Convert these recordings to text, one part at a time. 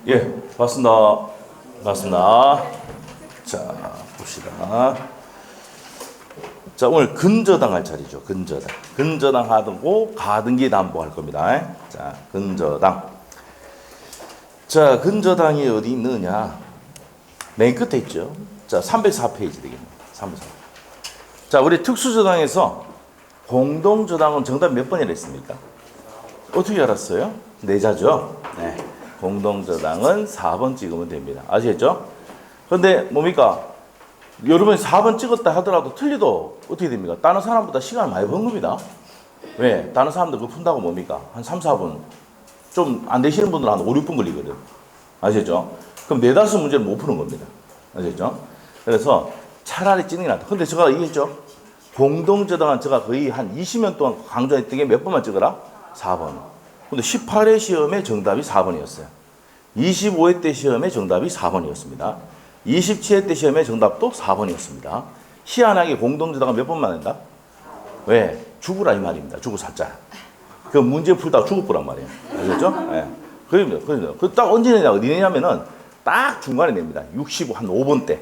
예, 반갑습니다. 반갑습니다. 자, 봅시다. 자, 오늘 근저당 할 차례죠. 근저당. 근저당 하고 가등기 담보 할 겁니다. 자, 근저당. 자, 근저당이 어디 있느냐? 맨 끝에 있죠. 자, 304페이지 되겠네요. 304. 자, 우리 특수저당에서 공동저당은 정답 몇 번이라 했습니까? 어떻게 알았어요? 내자죠. 네. 공동저당은 4번 찍으면 됩니다. 아시겠죠? 근데 뭡니까? 여러분이 4번 찍었다 하더라도 틀리도 어떻게 됩니까? 다른 사람보다 시간을 많이 번 겁니다. 왜? 다른 사람들 그거 푼다고 뭡니까? 한 3, 4분. 좀 안 되시는 분들은 한 5, 6분 걸리거든. 아시겠죠? 그럼 4, 5 문제를 못 푸는 겁니다. 아시겠죠? 그래서 차라리 찍는 게 낫다. 근데 제가 얘기했죠? 공동저당은 제가 거의 한 20년 동안 강조했던 게 몇 번만 찍어라? 4번. 근데 18회 시험에 정답이 4번이었어요. 25회 때 시험에 정답이 4번이었습니다. 27회 때 시험에 정답도 4번이었습니다. 희한하게 공동저당은 몇 번만 한다? 왜? 죽으라 이 말입니다. 죽을 사자. 그 문제 풀다가 죽을 거란 말이에요. 알겠죠? 예. 그럼요. 그 딱 언제 내냐, 어디 내냐면은 딱 중간에 냅니다. 65, 한 5번 때.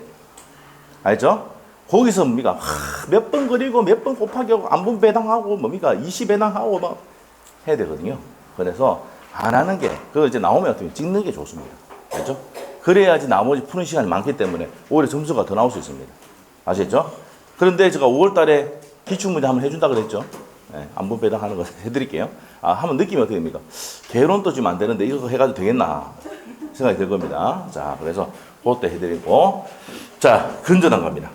알죠? 거기서 뭡니까? 몇 번 그리고 몇 번 곱하기 하고 안분 배당하고 뭡니까? 20 배당하고 막 해야 되거든요. 그래서 안 하는 게, 그거 이제 나오면 어떻게 찍는 게 좋습니다. 알죠? 그래야지 나머지 푸는 시간이 많기 때문에 오히려 점수가 더 나올 수 있습니다. 아시겠죠? 그런데 제가 5월 달에 기출문제 한번 해준다 그랬죠? 네, 안분 배당하는 거 해드릴게요. 아, 한번 느낌이 어떻게 됩니까? 개론도 지금 안 되는데 이거 해가지고 되겠나 생각이 들 겁니다. 자, 그래서 그것도 해드리고. 자, 근저당 갑니다.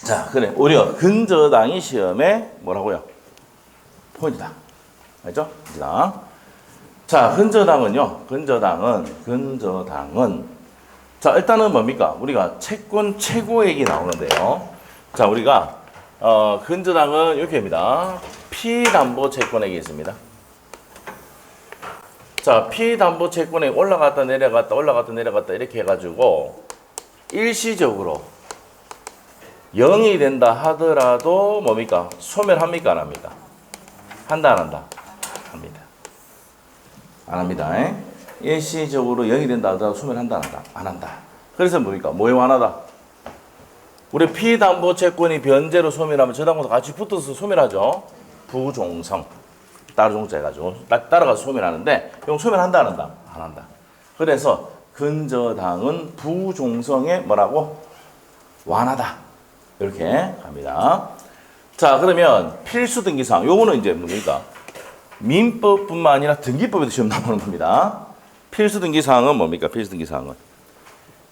자, 그래. 오히려 근저당이 시험에 뭐라고요? 포인트다. 알죠? 근저당. 자, 근저당은요. 근저당은 자, 일단은 뭡니까? 우리가 채권 최고액이 나오는데요. 자, 우리가 근저당은 이렇게 합니다. 피담보 채권액이 있습니다. 자, 피담보 채권액 올라갔다 내려갔다 이렇게 해가지고 일시적으로 0이 된다 하더라도 뭡니까? 소멸합니까? 안 합니까? 한다 안 한다? 합니다. 안 합니다. 일시적으로 0이 된다 하더라도 소멸한다 안 한다? 안 한다. 그래서 뭡니까? 뭐에 완하다? 우리 피담보채권이 변제로 소멸하면 저당보다 같이 붙어서 소멸하죠. 부종성. 따로 종자 해가지고 따라가서 소멸하는데 이건 소멸한다 안 한다? 안 한다. 그래서 근저당은 부종성에 뭐라고? 완하다. 이렇게 갑니다. 자, 그러면 필수 등기사항. 요거는 이제 뭡니까? 민법뿐만 아니라 등기법에도 시험 나오는 겁니다. 필수 등기사항은 뭡니까? 필수 등기사항은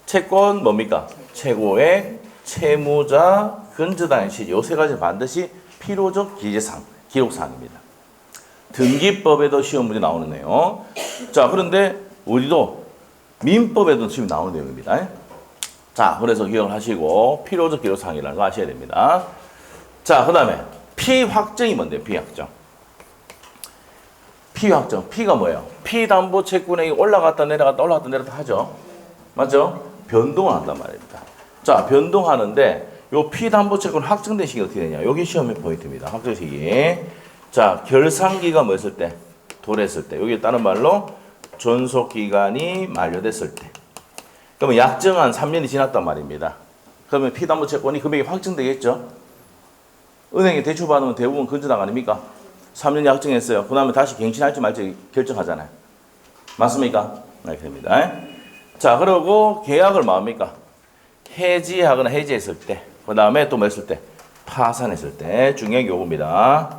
채권 뭡니까? 최고의 채무자 근저당의 시지. 요 세 가지 반드시 필요적 기재사항, 기록사항입니다. 등기법에도 시험 문제 나오는 내용. 자, 그런데 우리도 민법에도 지금 나오는 내용입니다. 자, 그래서 기억을 하시고 필요적 기록사항이라는 거 아셔야 됩니다. 자, 그 다음에 피확정이 뭔데요? 피확정. 피확정. 피가 뭐예요? 피담보 채권액이 올라갔다 내려갔다 하죠. 맞죠? 변동을 한단 말입니다. 자, 변동하는데 요 피담보 채권 확정된 시기가 어떻게 되냐? 여기 시험의 포인트입니다. 확정 시기. 자, 결산기가 뭐였을 때? 도래했을 때. 여기 다른 말로 존속기간이 만료됐을 때. 그러면 약정한 3년이 지났단 말입니다. 그러면 피담보 채권이 금액이 확정되겠죠? 은행에 대출 받으면 대부분 근저당 아닙니까? 3년 약정했어요. 그 다음에 다시 갱신할지 말지 결정하잖아요. 맞습니까? 이렇게 됩니다. 자, 그리고 계약을 뭐합니까? 해지하거나 해지했을 때, 그 다음에 또 뭐 했을 때? 파산했을 때. 중요한 경우입니다.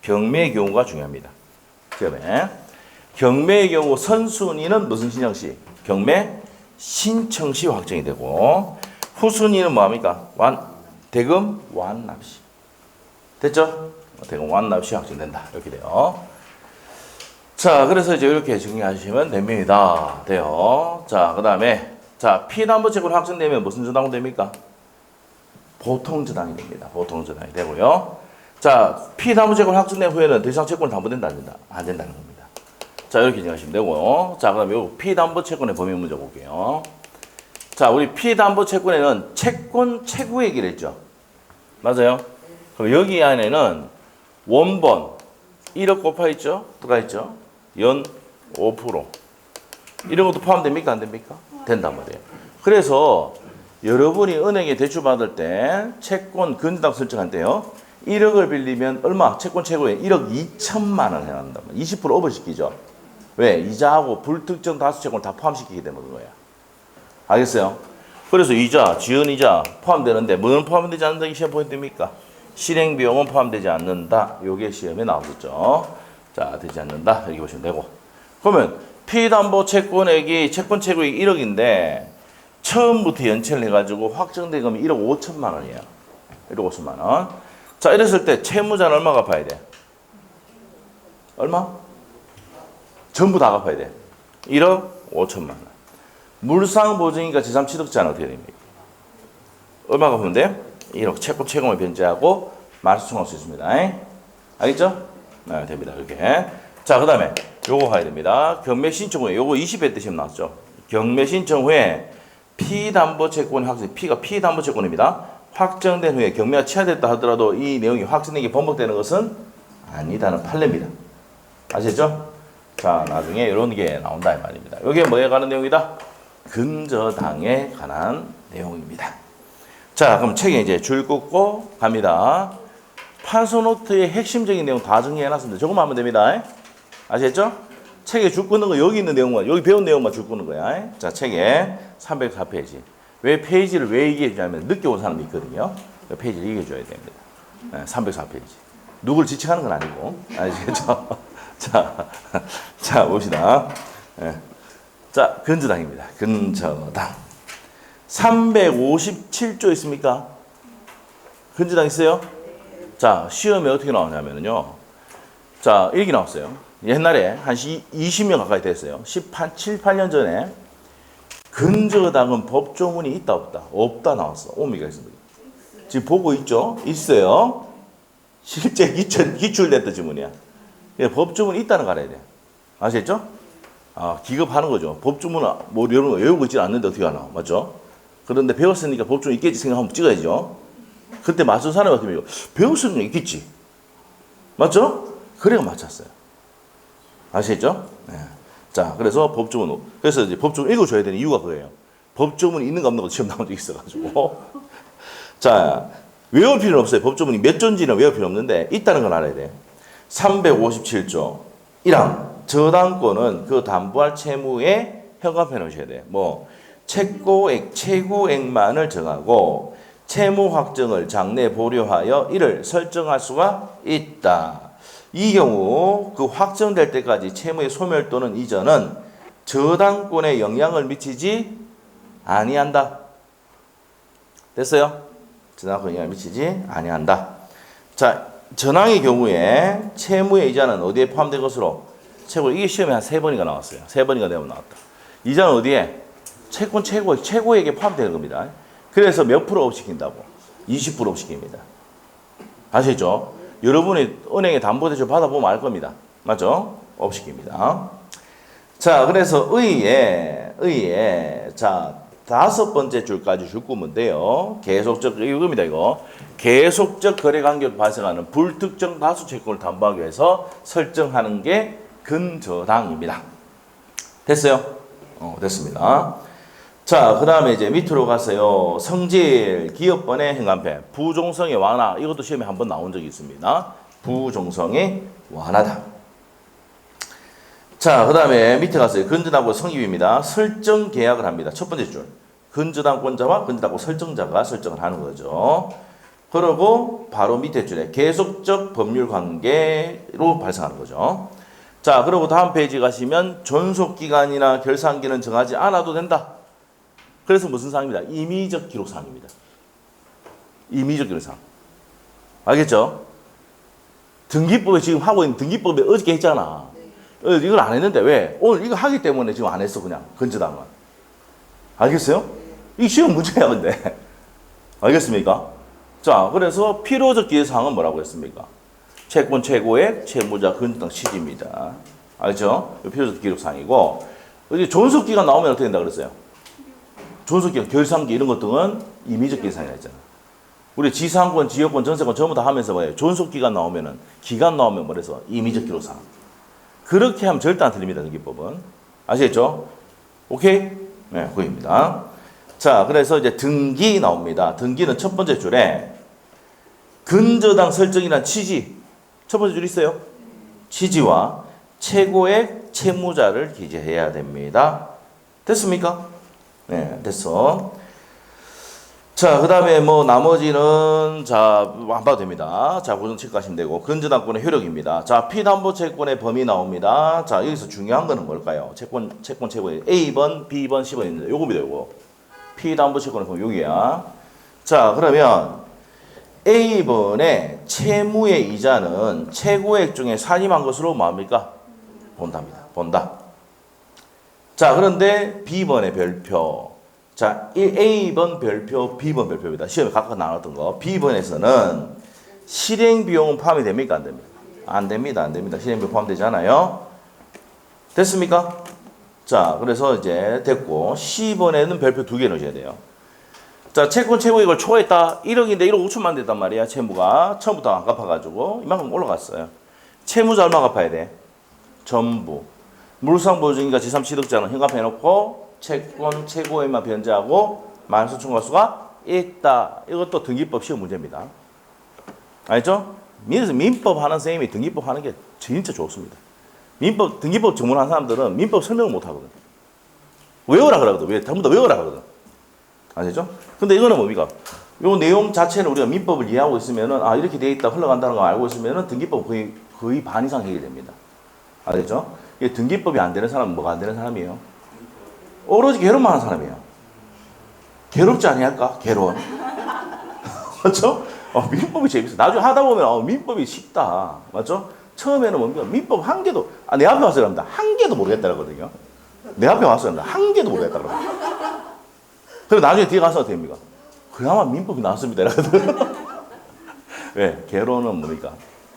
경매의 경우가 중요합니다. 시험에. 경매의 경우 선순위는 무슨 신청시? 경매 신청시 확정이 되고, 후순위는 뭐합니까? 대금 완납시. 됐죠? 대금 완납시 확정된다. 이렇게 돼요. 자, 그래서 이제 이렇게 정리하시면 됩니다. 돼요. 자, 그 다음에, 자, 피담보채권 확정되면 무슨 저당이 됩니까? 보통저당이 됩니다. 보통저당이 되고요. 자, 피담보채권 확정된 후에는 더 이상 채권이 담보된다, 안 된다? 안 된다는 겁니다. 자, 이렇게 정리하시면 되고요. 자, 그 다음에 요 피담보채권의 범위 문제 볼게요. 자, 우리 피담보채권에는 채권 최고액이라 했죠. 맞아요? 그럼 여기 안에는 원본 1억 곱하 있죠? 들어가 있죠? 연 5%. 이런 것도 포함됩니까? 안 됩니까? 된단 말이에요. 그래서 여러분이 은행에 대출 받을 때 채권 근저당 설정할 때요. 1억을 빌리면 얼마? 채권 최고에 1억 2천만 원 해야 한다. 20% 오버시키죠. 왜? 이자하고 불특정 다수 채권을 다 포함시키기 때문에 그런 거야. 알겠어요? 그래서 이자, 지연이자 포함되는데 뭐는 포함되지 않는다? 이게 시험 포인트입니까? 실행비용은 포함되지 않는다. 이게 시험에 나왔었죠. 자, 되지 않는다. 이렇게 보시면 되고. 그러면 피담보 채권액이 채권 최고액이 1억인데 처음부터 연체를 해가지고 확정된 금이 1억 5천만 원이에요. 1억 5천만 원. 자, 이랬을 때 채무자는 얼마 갚아야 돼? 얼마? 전부 다 갚아야 돼. 1억 5천만 원. 물상보증인과 제3취득자는 어떻게 됩니까? 얼마 갚으면 돼요? 1억 채권 채권을 변제하고 말소청할 수 있습니다. 알겠죠? 네, 됩니다. 이렇게. 자, 그 다음에 요거 가야 됩니다. 경매 신청 후에 요거 20회 때 시험 나왔죠. 경매 신청 후에 피담보채권이 확정, P가 피담보채권입니다. 확정된 후에 경매가 취하됐다 하더라도 이 내용이 확정되게 번복되는 것은 아니다는 판례입니다. 아시죠? 자, 나중에 이런 게 나온다 이 말입니다. 이게 뭐에 관한 내용이다? 근저당에 관한 내용입니다. 자, 그럼 책에 이제 줄 긋고 갑니다. 판소노트의 핵심적인 내용 다 정리해놨습니다. 조금만 하면 됩니다. 아시겠죠? 책에 줄 긋는 거 여기 있는 내용만, 여기 배운 내용만 줄 긋는 거야. 자, 책에 304페이지. 왜 페이지를 왜 얘기해 주냐면 늦게 온 사람이 있거든요. 페이지를 얘기해 줘야 됩니다. 304페이지. 누굴 지칭하는 건 아니고. 아시겠죠? 자, 봅시다. 자, 근저당입니다. 근저당. 357조 있습니까? 근저당 있어요? 자, 시험에 어떻게 나오냐면요. 자, 이렇게 나왔어요. 옛날에 한 20년 가까이 됐어요. 7, 8년 전에 근저당은 법조문이 있다 없다? 없다 나왔어. 오미가 있습니다. 지금 보고 있죠? 있어요. 실제 기출됐던 지문이야. 법조문이 있다는 거 알아야 돼. 아시겠죠? 아, 기급하는 거죠. 법조문은 뭐 이런 거 외우고 있지 않는데 어떻게 하나. 맞죠? 그런데 배웠으니까 법조문 있겠지 생각하면 찍어야죠. 그때 맞춘 사람이 어떻게 해요? 배웠으면 있겠지. 맞죠? 그래가 맞췄어요. 아시겠죠? 네. 자, 그래서 법조문, 그래서 이제 법조문 읽어줘야 되는 이유가 그거예요. 법조문이 있는가 없는 거 시험 나온 적이 있어가지고. 자, 외울 필요는 없어요. 법조문이 몇 조인지는 외울 필요 없는데, 있다는 걸 알아야 돼. 357조 1항. 저당권은 그 담보할 채무에 현관해 놓으셔야 돼요. 뭐, 최고액만을 정하고, 채무 확정을 장래 보류하여 이를 설정할 수가 있다. 이 경우 그 확정될 때까지 채무의 소멸 또는 이전은 저당권에 영향을 미치지 아니한다. 됐어요? 저당권에 영향을 미치지 아니한다. 자, 전항의 경우에 채무의 이자는 어디에 포함된 것으로? 이게 시험에 한 3번이가 나왔어요. 3번이가 되면 나왔다. 이자는 어디에? 채권 최고액에 포함되는 겁니다. 그래서 몇 프로 업시킨다고? 20% 업시킵니다. 아시죠? 여러분이 은행에 담보대출 받아보면 알 겁니다. 맞죠? 업시킵니다. 자, 그래서 의에, 자, 5번째 줄까지 줄 거면 돼요. 계속적, 이겁니다, 이거. 계속적 거래 관계로 발생하는 불특정 다수 채권을 담보하기 위해서 설정하는 게 근저당입니다. 됐어요? 됐습니다. 자, 그 다음에 이제 밑으로 가서요. 성질, 기업번의 행간패, 부종성의 완화. 이것도 시험에 한번 나온 적이 있습니다. 부종성의 완화다. 자, 그 다음에 밑에 가서요. 근저당권 성립입니다. 설정 계약을 합니다. 첫 번째 줄. 근저당권자와 근저당권 설정자가 설정을 하는 거죠. 그러고 바로 밑에 줄에 계속적 법률 관계로 발생하는 거죠. 자, 그리고 다음 페이지 가시면 존속기간이나 결산기는 정하지 않아도 된다. 그래서 무슨 사항입니다? 임의적 기록사항입니다. 임의적 기록사항. 알겠죠? 등기법에 지금 하고 있는 등기법에 어저께 했잖아. 이걸 안 했는데 왜? 오늘 이거 하기 때문에 지금 안 했어 그냥 근저당은. 알겠어요? 이 시험 문제야 근데. 알겠습니까? 자, 그래서 필요적 기재사항은 뭐라고 했습니까? 채권 최고액, 채무자 근저당 시기입니다. 알죠? 필요적 기록사항이고 존속기간 나오면 어떻게 된다 그랬어요? 존속기간, 결산기 이런 것 등은 임의적 기재사항이라 했잖아. 우리 지상권, 지역권, 전세권 전부 다 하면서 뭐예요? 존속기간 나오면은 기간 나오면 뭐래서 임의적 기록사항. 그렇게 하면 절대 안 틀립니다. 등기법은. 아시겠죠? 오케이? 네, 그입니다. 자, 그래서 이제 등기 나옵니다. 등기는 첫 번째 줄에 근저당 설정이란 취지. 첫 번째 줄 있어요? 취지와 최고액 채무자를 기재해야 됩니다. 됐습니까? 네, 됐어. 자, 그 다음에 뭐 나머지는 자, 안 봐도 됩니다. 자, 고정 체크하시면 되고 근저당권의 효력입니다. 자, 피담보 채권의 범위 나옵니다. 자, 여기서 중요한 거는 뭘까요? 채권 채권의 A번, B번, C번 있는데 요겁니다, 요거. 피담보 채권의 범위 여기야. 자, 그러면 A번의 채무의 이자는 최고액 중에 산임한 것으로 뭡니까? 본답니다. 본다. 자, 그런데 B번의 별표. 자, A번 별표, B번 별표입니다. 시험에 각각 나눴던 거. B번에서는 실행 비용은 포함이 됩니까? 안 됩니까? 안 됩니다. 안 됩니다. 실행 비용 포함되지 않아요. 됐습니까? 자, 그래서 이제 됐고 C번에는 별표 2개 넣으셔야 돼요. 자, 채권 최고액을 초과했다. 1억인데 1억 5천만 됐단 말이야. 채무가 처음부터 안 갚아가지고 이만큼 올라갔어요. 채무자 얼마 갚아야 돼? 전부. 물상보증인과 제3취득자는 현금화 해놓고 채권 최고액만 변제하고 만수 총괄 수가 있다. 이것도 등기법 시험 문제입니다. 알죠? 민법 하는 선생님이 등기법 하는 게 진짜 좋습니다. 등기법 전문하는 사람들은 민법 설명을 못 하거든. 외워라 그러거든. 전부 다 외워라 그러거든. 아시죠? 근데 이거는 뭡니까? 요 내용 자체는 우리가 민법을 이해하고 있으면은, 아, 이렇게 돼 있다, 흘러간다는 거 알고 있으면은 등기법 거의 반 이상 해결됩니다. 알겠죠? 이게 등기법이 안 되는 사람은 뭐가 안 되는 사람이에요? 오로지 개론만 하는 사람이에요. 괴롭지 아니할까? 개론. 맞죠? 민법이 재밌어. 나중에 하다 보면, 민법이 쉽다. 맞죠? 처음에는 뭡니까? 민법 한 개도, 내 앞에 와서 그럽니다. 한 개도 모르겠다거든요. 내 앞에 와서 그럽니다. 한 개도 모르겠다고. 그리고 나중에 뒤에 가서 됩니까? 그나마 민법이 나왔습니다. 왜? 개론은 뭡니까?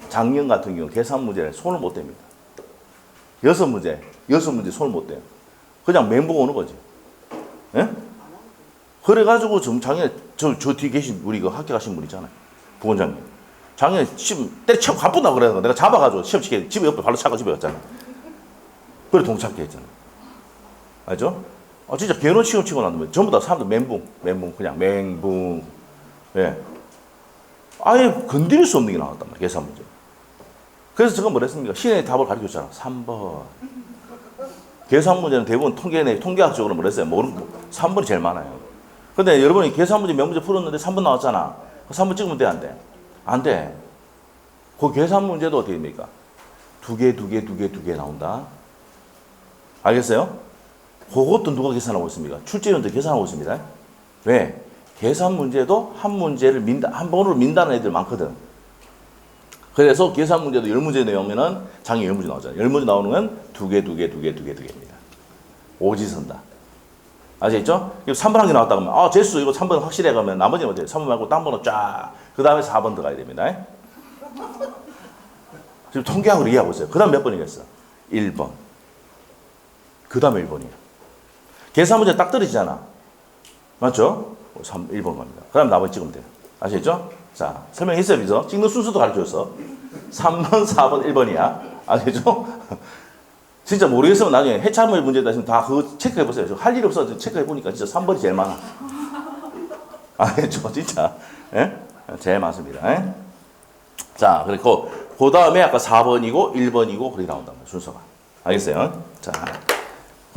작년 같은 경우 계산 문제에 손을 못 댑니다. 6문제 손을 못 대요. 그냥 멘붕 오는 거지. 예? 그래가지고 작년에 저 뒤에 계신 우리 그 학교 가신 분 있잖아요. 부원장님. 작년에 시험 때려치고 가뿐다 그래서 내가 잡아가지고 시험 치게 집에 옆에 발로 차고 집에 갔잖아. 그래 동창게 했잖아. 알죠? 진짜 개론 시험 치고 나면 전부 다 사람들 멘붕 그냥 멘붕. 예. 아예 건드릴 수 없는 게 나왔단 말이야. 계산 문제. 그래서 제가 뭘 했습니까? 신의 답을 가르쳐줬잖아. 3번. 계산 문제는 대부분 통계학적으로 뭘 했어요? 3번이 제일 많아요. 근데 여러분이 계산 문제 몇 문제 풀었는데 3번 나왔잖아. 3번 찍으면 돼, 안 돼? 안 돼. 그 계산 문제도 어떻게 됩니까? 두 개 나온다. 알겠어요? 그것도 누가 계산하고 있습니까? 출제위원들 계산하고 있습니다. 왜? 계산 문제도 한 문제를 한 번으로 민다는 애들 많거든. 그래서 계산 문제도 10문제 내오면은 장에 10문제 나오잖아요. 10문제 나오는 건 두 개입니다. 오지선다. 아시겠죠? 3번 한 개 나왔다 그러면, 재수 이거 3번 확실해 가면 나머지는 어때요? 3번 말고 딴 번호 쫙. 그 다음에 4번 들어가야 됩니다. 지금 통계학으로 이해하고 있어요. 그 다음 몇 번이겠어? 1번. 그 다음에 1번이에요. 계산 문제 딱 떨어지잖아. 맞죠? 1번 갑니다. 그 다음 나머지 찍으면 돼요. 아시겠죠? 자, 설명했어요, 비서. 찍는 순서도 가르쳐줬어. 3번, 4번, 1번이야. 아시겠죠? 진짜 모르겠으면 나중에 해참을 문제다 하시면 다 그거 체크해보세요. 할 일이 없어서 체크해보니까 진짜 3번이 제일 많아. 아시겠죠? 진짜. 예? 제일 많습니다. 예? 자, 그리고 그 다음에 아까 4번이고 1번이고 그렇게 나온단 말이에요, 순서가. 알겠어요? 자.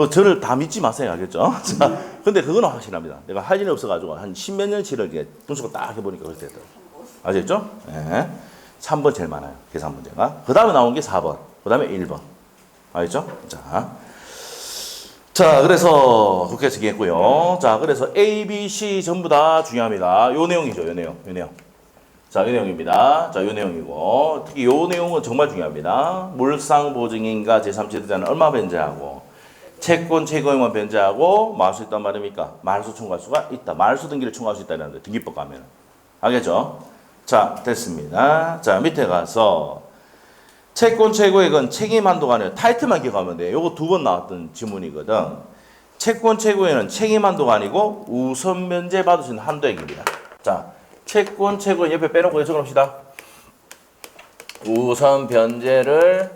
저를 다 믿지 마세요. 알겠죠? 자, 근데 그거는 확실합니다. 내가 할 일이 없어가지고 한 10몇 년치를 이제 분석을 딱 해보니까 그렇게 됐더라고요. 아시겠죠? 네. 3번 제일 많아요. 계산 문제가. 그 다음에 나온 게 4번. 그 다음에 1번. 알겠죠? 자, 그래서 그렇게 정했고요. 자, 그래서 A, B, C 전부 다 중요합니다. 요 내용이죠. 요 내용. 자, 이 내용입니다. 자, 이 내용이고. 특히 요 내용은 정말 중요합니다. 물상보증인과 제3취득자는 얼마 변제하고 채권 최고액만 변제하고 말수 있단 말입니까? 말수 청구할 수가 있다. 말수 등기를 청구할 수 있다는 데 등기법 가면. 알겠죠? 자, 됐습니다. 자, 밑에 가서 채권 최고액은 책임 한도가 아니라 타이틀만 기억하면 돼요. 요거 2번 나왔던 지문이거든. 채권 최고액은 책임 한도가 아니고 우선 면제 받을 수 있는 한도액입니다. 자, 채권 최고액 옆에 빼놓고 적어봅시다. 우선 변제를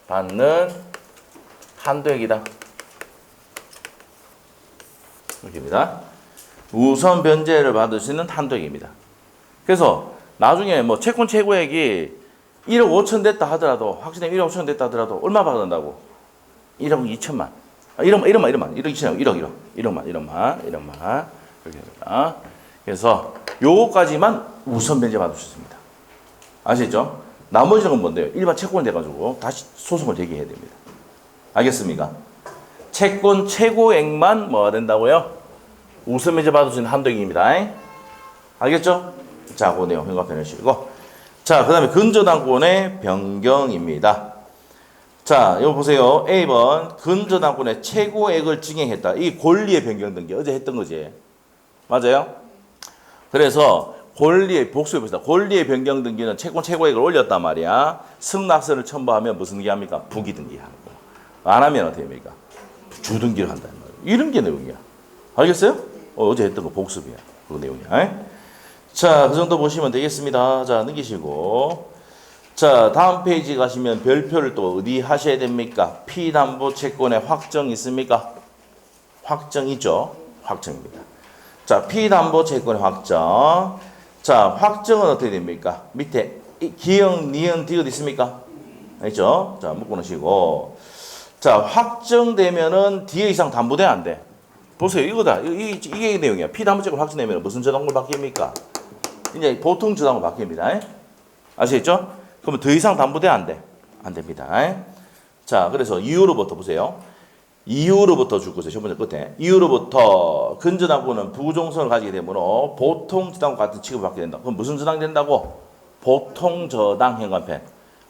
받는 한도액이다. 이렇게입니다. 우선 변제를 받을 수 있는 한도액입니다. 그래서 나중에 뭐 채권 최고액이 1억 5천 됐다 하더라도 확실히 1억 5천 됐다 하더라도 얼마 받는다고? 1억 2천만. 1억 2천만. 1억만 이렇게 됩니다. 그래서 요거까지만 우선 변제 받을 수 있습니다. 아시죠? 나머지는 건 뭔데요? 일반 채권이 돼가지고 다시 소송을 제기해야 됩니다. 알겠습니까? 채권 최고액만 뭐가 된다고요? 우선 변제 받을 수 있는 한도액입니다. 알겠죠? 자, 그 내용 현관 펴내시고. 자, 그 다음에 근저당권의 변경입니다. 자, 이거 보세요. A번 근저당권의 최고액을 증액했다. 이 권리의 변경 등기 어제 했던 거지. 맞아요? 그래서 권리의 복수해 봅시다. 권리의 변경 등기는 채권 최고액을 올렸단 말이야. 승낙서를 첨부하면 무슨 등기 합니까? 부기 등기하는 거. 안 하면 어떻게 합니까? 주등기를 한다는 말이에요. 이런 게 내용이야. 알겠어요? 어제 했던 거 복습이야. 그 내용이야. 자, 그 정도 보시면 되겠습니다. 자, 넘기시고. 자, 다음 페이지 가시면 별표를 또 어디 하셔야 됩니까? 피담보채권의 확정 있습니까? 확정이죠. 확정입니다. 자, 피담보채권의 확정. 자, 확정은 어떻게 됩니까? 밑에 기역, 니은, 디귿 있습니까? 있죠? 자, 묶어 놓으시고. 자, 확정되면은 뒤에 이상 담보돼 안 돼? 보세요. 이거다. 이게 내용이야. 피담보채권 확정되면 무슨 저당물 바뀝니까? 이제 보통 저당물 바뀝니다. 아시겠죠? 그러면 더 이상 담보돼 안 돼? 안 됩니다. 자, 그래서 이후로부터 보세요. 이후로부터 줄 것이에요. 첫 번째 끝에. 이후로부터 근저당권은 부종성을 가지게 되므로 보통 저당과 같은 취급을 받게 된다. 그럼 무슨 저당이 된다고? 보통 저당 현관펜.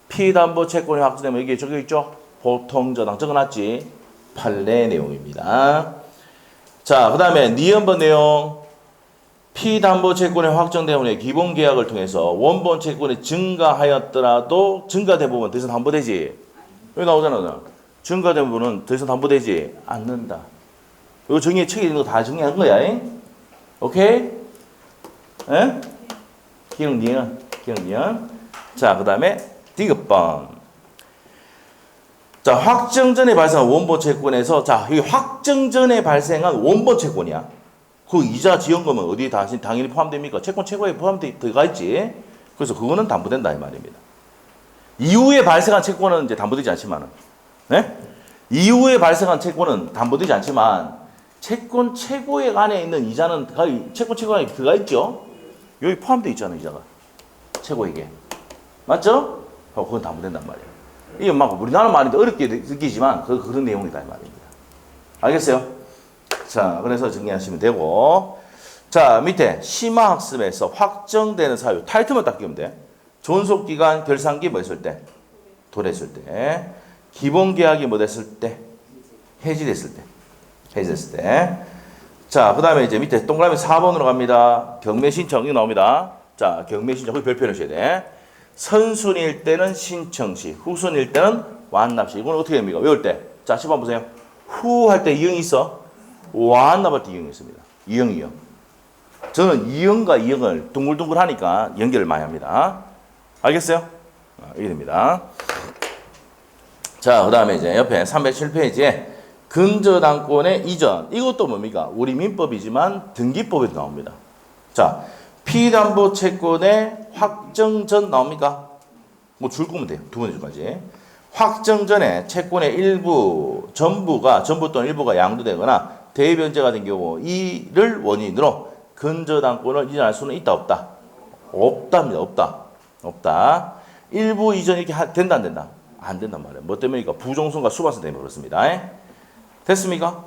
피담보 채권이 확정되면 여기에 적혀 있죠? 보통 저당 적어놨지? 판례 내용입니다. 자, 그 다음에 니은번 내용. 피담보 채권의 확정 때문에 기본 계약을 통해서 원본 채권이 증가하였더라도 증가된 부분은 더 이상 담보되지. 여기 나오잖아. 증가된 부분은 더 이상 담보되지 않는다. 이거 정의에 책에 있는 거 다 정리한 거야. 오케이? 에? 기억 니은. 자, 그 다음에 디귿번. 자, 확정 전에 발생한 원본 채권에서 자, 이 확정 전에 발생한 원본 채권이야. 그 이자 지원금은 어디에 당연히 포함됩니까? 채권 최고액에 들어가 있지. 그래서 그거는 담보된다 이 말입니다. 이후에 발생한 채권은 이제 담보되지 않지만은, 네? 이후에 발생한 채권은 담보되지 않지만 채권 최고액 안에 있는 이자는 채권 최고액에 들어가 있죠. 여기 포함되어 있잖아요, 이자가 최고액에. 맞죠? 그건 담보된단 말이에요. 이게 막 우리나라 말인데 어렵게 느끼지만 그런 내용이다 이 말입니다. 알겠어요? 자, 그래서 정리하시면 되고. 자, 밑에 심화학습에서 확정되는 사유. 타이틀만 딱 끼우면 돼. 존속기간, 결산기 뭐 했을 때? 도래했을 때. 기본계약이 뭐 됐을 때? 해지됐을 때. 자, 그 다음에 이제 밑에 동그라미 4번으로 갑니다. 경매신청, 이거 나옵니다. 자, 경매신청, 거기 별표 넣으셔야 돼. 선순위일 때는 신청시, 후순위일 때는 완납시. 이건 어떻게 됩니까? 외울 때. 자, 10번 보세요. 후 할 때 이응이 있어. 완납할 때 이응이 있습니다. 이응. 저는 이응과 이응을 둥글둥글 하니까 연결을 많이 합니다. 알겠어요? 이게 됩니다. 자, 그 다음에 이제 옆에 307페이지에 근저당권의 이전. 이것도 뭡니까? 우리 민법이지만 등기법에도 나옵니다. 자, 피담보 채권의 확정 전 나옵니까? 뭐 줄 거면 돼요. 두 번째 줄까지. 확정 전에 채권의 일부, 전부 또는 일부가 양도되거나 대변제가 된 경우 이를 원인으로 근저당권을 이전할 수는 있다 없다? 없답니다. 없다. 일부 이전 이렇게 된다 안 된다? 안 된단 말이에요. 뭐 때문입니까? 부종성과 수반성 때문에 그렇습니다. 됐습니까?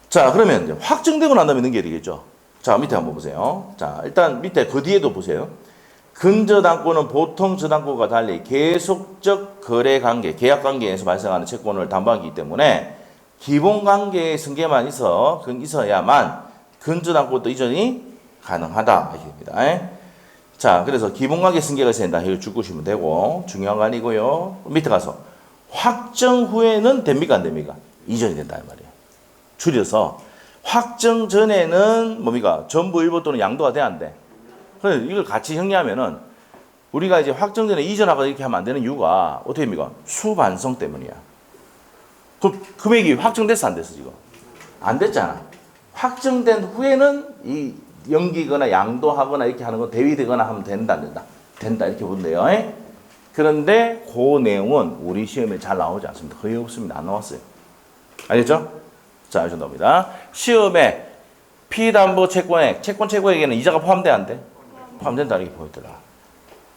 자, 그러면 이제 확정되고 난 다음에 넘겨야 되겠죠. 자, 밑에 한번 보세요. 자, 일단 밑에 그 뒤에도 보세요. 근저당권은 보통 저당권과 달리 계속적 거래관계, 계약관계에서 발생하는 채권을 담보하기 때문에 기본관계의 승계만 있어야만 근저당권도 이전이 가능하다. 이렇게 됩니다. 자, 그래서 기본관계 승계가 된다. 이걸 줄 것이면 되고 중요한 거 아니고요. 밑에 가서 확정 후에는 됩니까 안 됩니까? 이전이 된다 이 말이에요. 줄여서 확정 전에는 뭡니까? 전부 일부 또는 양도가 돼야 안 돼. 그래서 이걸 같이 정리하면은 우리가 이제 확정 전에 이전하고 이렇게 하면 안 되는 이유가 어떻게 됩니까? 수반성 때문이야. 그 금액이 확정됐어 안 됐어 지금? 안 됐잖아. 확정된 후에는 이 연기거나 양도하거나 이렇게 하는 건 대위되거나 하면 된다, 안 된다? 된다, 이렇게 보면 돼요. 그런데 그 내용은 우리 시험에 잘 나오지 않습니다. 거의 없습니다. 안 나왔어요. 알겠죠? 자, 알죠? 나옵니다. 시험에 피담보 채권액, 채권 최고액에는 이자가 포함돼, 안 돼? 포함된다, 이렇게 보였더라.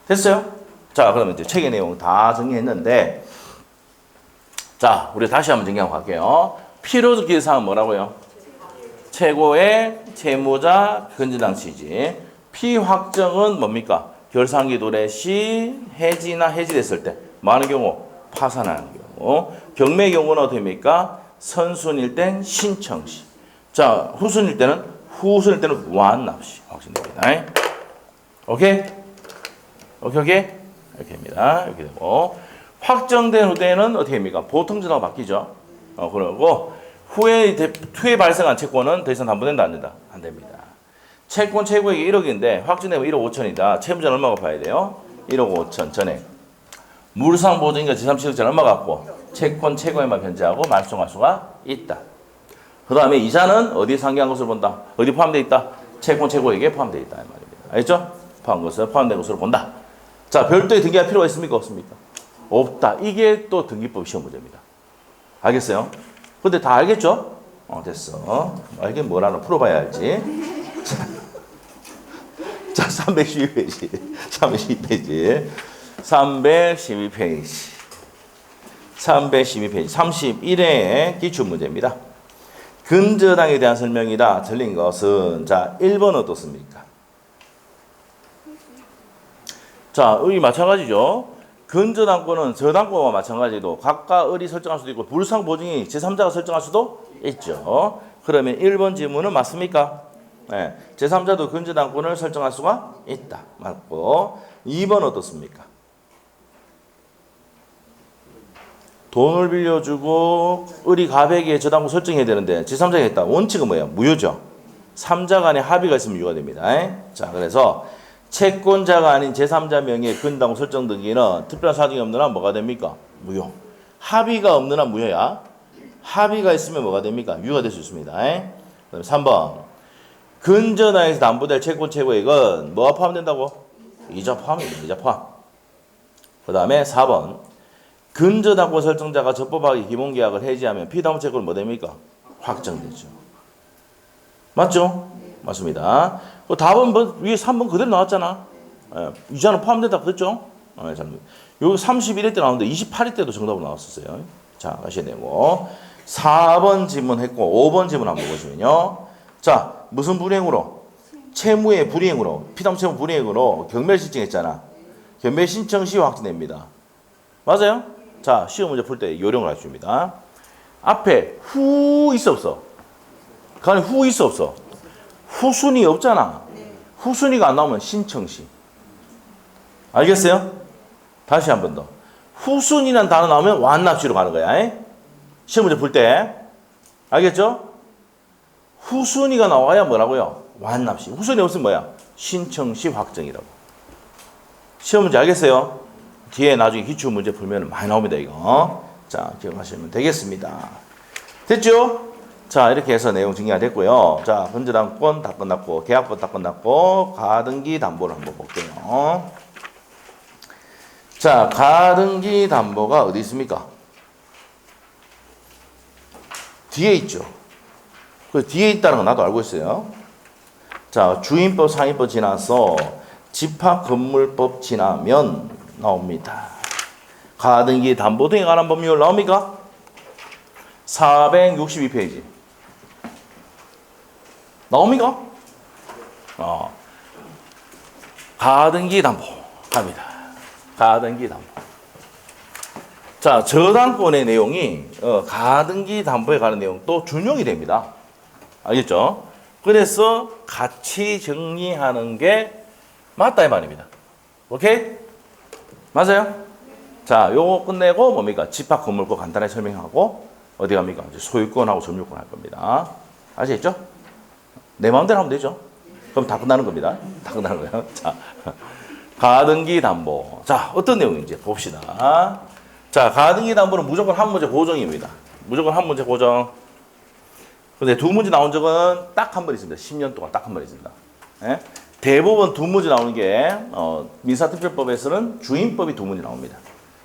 됐어요? 자, 그러면 이제 책의 내용 다 정리했는데, 자, 우리 다시 한번 정리하고 갈게요. 필요적 기재사항은 뭐라고요? 최고의 채무자 근저당 취지. 피확정은 뭡니까? 결산기 도래 시 해지나 해지됐을 때 많은 경우 파산하는 경우. 경매의 경우는 어떻습니까? 선순일 땐 신청 시. 자, 후순일 때는 완납 시 확정됩니다. 오케이? 오케이? 이렇게 합니다. 이렇게 되고. 확정된 후에는 어떻게 됩니까? 보통 전화가 바뀌죠. 그러고 후에 발생한 채권은 더 이상 담보된다, 안 된다? 안 됩니다. 채권 최고액이 1억인데 확정되면 1억 5천이다. 채무자는 얼마 갚아야 돼요? 1억 5천 전액. 물상 보증인가 제3취득자는 얼마 갚고 채권 최고액만 변제하고 말소할 수가 있다. 그 다음에 이자는 어디에 상기한 것으로 본다? 어디 포함되어 있다? 채권 최고액에 포함되어 있다. 이 말입니다. 알겠죠? 포함된 것으로 본다. 자, 별도의 등기할 필요가 있습니까? 없습니까? 없다. 이게 또 등기법 시험 문제입니다. 알겠어요? 근데 다 알겠죠? 됐어. 이게 뭐라나 풀어봐야 알지. 자, 312페이지. 312페이지. 312페이지. 312페이지. 31회의 기출문제입니다. 근저당에 대한 설명이다. 틀린 것은, 자, 1번 어떻습니까? 자, 의 마찬가지죠. 근저당권은 저당권과 마찬가지로 각각 을이 설정할 수도 있고 불상 보증이 제3자가 설정할 수도 있죠. 그러면 1번 질문은 맞습니까? 네. 제3자도 근저당권을 설정할 수가 있다. 맞고 2번 어떻습니까? 돈을 빌려주고 을이 가백에 저당권 설정해야 되는데 제3자가 했다. 원칙은 뭐예요? 무효죠. 3자 간에 합의가 있으면 유효가 됩니다. 자, 그래서 채권자가 아닌 제3자 명의의 근저당권 설정 등기는 특별한 사정이 없는 한 뭐가 됩니까? 무효. 합의가 없는 한 무효야. 합의가 있으면 뭐가 됩니까? 유효가 될 수 있습니다. 그다음에 3번. 근저당에서 담보될 채권 최고액은 뭐가 포함된다고? 이자 포함입니다. 이자 포함. 그 다음에 4번. 근저당권 설정자가 적법하게 기본계약을 해지하면 피담보 채권은 뭐 됩니까? 확정되죠. 맞죠? 맞습니다. 그 답은 뭐 위에 3번 그대로 나왔잖아. 이자는 포함된다 그랬죠? 여기 31회 때 나오는데 28회 때도 정답으로 나왔었어요. 자, 가셔야 되고 4번 질문했고 5번 질문 한번 보시면요. 자, 무슨 불이행으로? 채무의 불이행으로, 피담보 채무 불이행으로 경매를 신청했잖아. 경매 신청 시 확정됩니다. 맞아요? 자, 시험 문제 풀 때 요령을 알려줍니다. 앞에 후 있어 없어? 그 안에 후 있어 없어? 후순위 없잖아. 후순위가 안 나오면 신청 시. 알겠어요? 다시 한 번 더. 후순위라는 단어 나오면 완납시로 가는 거야. 시험 문제 풀 때. 알겠죠? 후순위가 나와야 뭐라고요? 완납시. 후순위 없으면 뭐야? 신청 시 확정이라고. 시험 문제 알겠어요? 뒤에 나중에 기출 문제 풀면 많이 나옵니다, 이거. 자, 기억하시면 되겠습니다. 됐죠? 자, 이렇게 해서 내용 정리가 됐고요. 자, 근저당권 다 끝났고, 계약법 다 끝났고, 가등기 담보를 한번 볼게요. 자, 가등기 담보가 어디 있습니까? 뒤에 있죠. 그 뒤에 있다는 건 나도 알고 있어요. 자, 주인법, 상인법 지나서 집합건물법 지나면 나옵니다. 가등기 담보 등에 관한 법률 나옵니까? 462페이지. 나옵니까? 가등기 담보 갑니다. 가등기 담보. 자, 저당권의 내용이 가등기 담보에 관한 내용 또 준용이 됩니다. 알겠죠? 그래서 같이 정리하는 게 맞다 이 말입니다. 오케이? 맞아요? 자, 요거 끝내고 뭡니까? 집합 건물권 간단하게 설명하고 어디 갑니까? 이제 소유권하고 점유권 할 겁니다. 아시겠죠? 내 마음대로 하면 되죠. 그럼 다 끝나는 겁니다. 다 끝나는 거예요. 자, 가등기 담보. 자, 어떤 내용인지 봅시다. 자, 가등기 담보는 무조건 한 문제 고정입니다. 무조건 한 문제 고정. 근데 두 문제 나온 적은 딱 한 번 있습니다. 10년 동안 딱 한 번 있습니다. 예? 대부분 두 문제 나오는 게 민사특별법에서는 주임법이 두 문제 나옵니다.